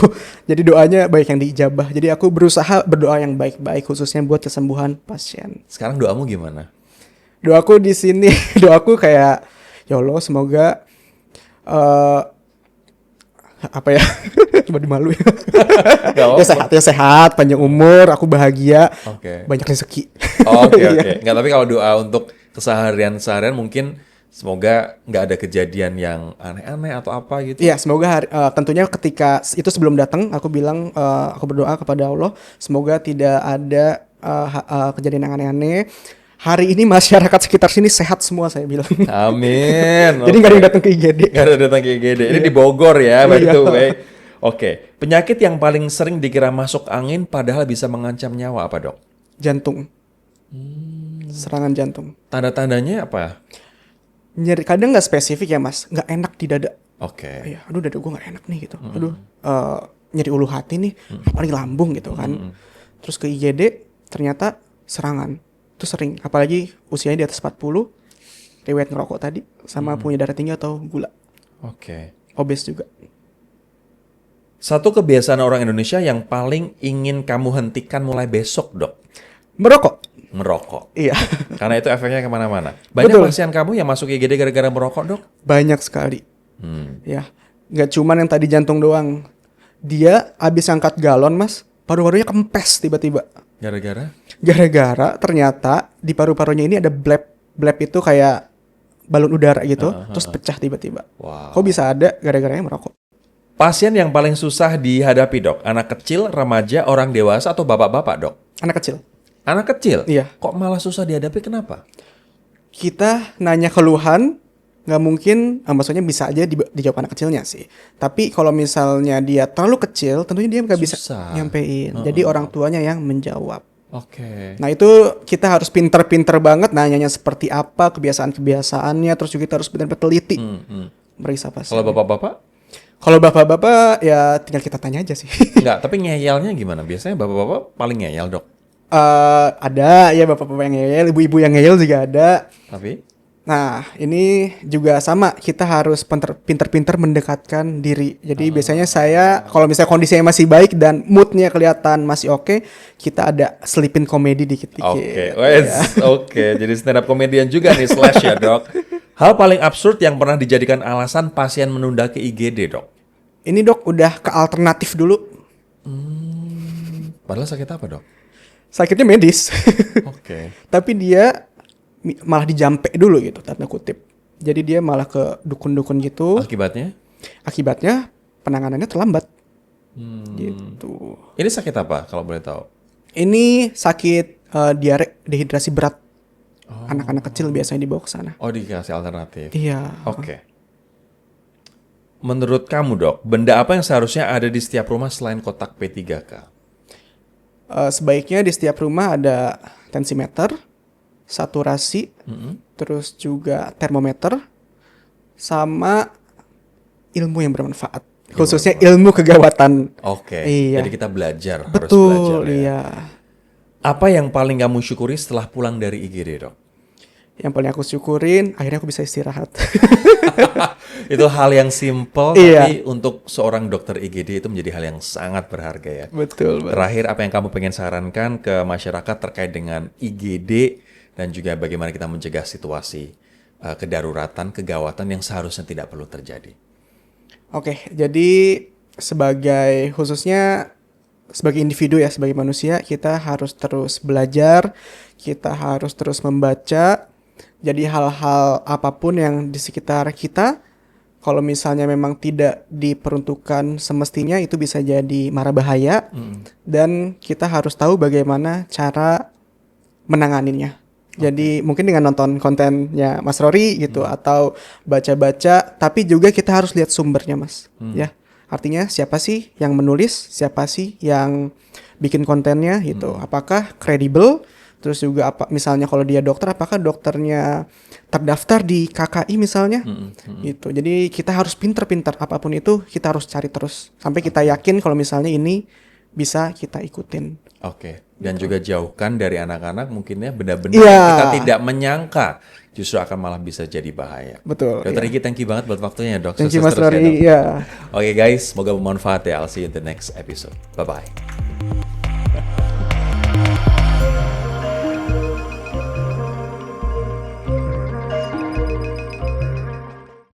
Jadi doanya baik yang diijabah. Jadi aku berusaha berdoa yang baik-baik khususnya buat kesembuhan pasien. Sekarang doamu gimana? Doaku di sini, doaku kayak ya Allah semoga apa ya? Coba dimalu ya. Gak apa-apa. Ya sehat, panjang umur, aku bahagia, Oke. banyak rezeki. Oke. Iya. Nggak, tapi kalau doa untuk keseharian mungkin Semoga nggak ada kejadian yang aneh-aneh atau apa gitu. Iya, semoga tentunya ketika itu sebelum datang aku bilang aku berdoa kepada Allah semoga tidak ada kejadian yang aneh-aneh. Hari ini masyarakat sekitar sini sehat semua saya bilang. Amin. Jadi nggak ada yang datang ke IGD. Nggak ada datang ke IGD. Ini di Bogor ya, by the way. Oke, penyakit yang paling sering dikira masuk angin padahal bisa mengancam nyawa apa, Dok? Jantung. Serangan jantung. Tanda-tandanya apa? Nyeri kadang nggak spesifik ya mas, nggak enak di dada. Oke. Iya, aduh dada gue nggak enak nih gitu. Aduh, nyeri ulu hati nih, apalagi lambung gitu kan. Terus ke IGD ternyata serangan. Itu sering, apalagi usianya di atas 40, riwayat ngerokok tadi, sama punya darah tinggi atau gula. Oke. Obes juga. Satu kebiasaan orang Indonesia yang paling ingin kamu hentikan mulai besok, Dok. Merokok. Merokok. Iya. Karena itu efeknya kemana-mana. Banyak Betul. pasien kamu yang masuk IGD gara-gara merokok, Dok? Banyak sekali. Ya, nggak cuman yang tadi jantung doang. Dia abis angkat galon mas, paru-parunya kempes tiba-tiba. Gara-gara? Gara-gara ternyata di paru-parunya ini ada bleb itu kayak balon udara gitu, terus pecah tiba-tiba. Wow. Kok bisa ada gara-garanya merokok? Pasien yang paling susah dihadapi, Dok? Anak kecil, remaja, orang dewasa, atau bapak-bapak, Dok? Anak kecil. Anak kecil? Iya. Kok malah susah dihadapi, kenapa? Kita nanya keluhan, nggak mungkin, maksudnya bisa aja dijawab anak kecilnya sih. Tapi kalau misalnya dia terlalu kecil, tentunya dia nggak bisa Susah. nyampein. Jadi orang tuanya yang menjawab. Oke. Nah itu kita harus pinter-pinter banget nanyanya seperti apa, kebiasaan-kebiasaannya, terus juga kita harus benar-benar teliti. Meriksa pasien. Kalau bapak-bapak? Kalau bapak-bapak ya tinggal kita tanya aja sih. Enggak, tapi ngeyelnya gimana? Biasanya bapak-bapak paling ngeyel, Dok. Ada ya bapak-bapak yang ngeyel, ibu-ibu yang ngeyel juga ada. Tapi? Nah ini juga sama, kita harus pinter-pinter mendekatkan diri. Jadi biasanya saya kalau misalnya kondisinya masih baik dan moodnya kelihatan masih oke, kita ada selipin komedi dikit-dikit. Oke, oke. Jadi stand up comedian juga nih Slash ya, Dok. Hal paling absurd yang pernah dijadikan alasan pasien menunda ke IGD, Dok? Ini dok udah ke alternatif dulu. Padahal sakit apa, Dok? Sakitnya medis. Oke. Tapi dia malah dijampe dulu gitu, tanda kutip. Jadi dia malah ke dukun-dukun gitu. Akibatnya? Akibatnya penanganannya terlambat. Gitu. Ini sakit apa kalau boleh tahu? Ini sakit diare, dehidrasi berat. Anak-anak kecil biasanya dibawa ke sana. Oh, dikasih alternatif. Iya. Oke. Menurut kamu, Dok, benda apa yang seharusnya ada di setiap rumah selain kotak P3K? Sebaiknya di setiap rumah ada tensimeter, saturasi, terus juga termometer, sama ilmu yang bermanfaat. Khususnya ilmu kegawatan. Oke. Iya. Jadi kita belajar, harus Betul, belajar ya. iya. Apa yang paling kamu syukuri setelah pulang dari IGD, Dok? Yang paling aku syukurin, akhirnya aku bisa istirahat. Itu hal yang simple, Iya. tapi untuk seorang dokter IGD itu menjadi hal yang sangat berharga ya. Betul, Bang. Terakhir, apa yang kamu pengen sarankan ke masyarakat terkait dengan IGD dan juga bagaimana kita mencegah situasi kedaruratan, kegawatan yang seharusnya tidak perlu terjadi? Oke, jadi khususnya sebagai individu ya, sebagai manusia, kita harus terus belajar, kita harus terus membaca. Jadi hal-hal apapun yang di sekitar kita, kalau misalnya memang tidak diperuntukkan semestinya, itu bisa jadi mara bahaya. Dan kita harus tahu bagaimana cara menanganinya. Jadi mungkin dengan nonton kontennya Mas Rory gitu, atau baca-baca, tapi juga kita harus lihat sumbernya, Mas. Ya. Artinya siapa sih yang menulis, siapa sih yang bikin kontennya gitu. Apakah kredibel? Terus juga apa misalnya kalau dia dokter, apakah dokternya terdaftar di KKI misalnya? Gitu. Jadi kita harus pinter-pinter, apapun itu kita harus cari terus sampai kita yakin kalau misalnya ini bisa kita ikutin. Oke. Dan juga jauhkan dari anak-anak mungkinnya benda-benda Iya. yang kita tidak menyangka justru akan malah bisa jadi bahaya. Betul. Dr. Iya. Riki, thank you banget buat waktunya, Dok. Thank you Sukses Mas terus ya, Rory. Dok. Iya. Oke guys, semoga bermanfaat ya. I'll see you in the next episode. Bye-bye.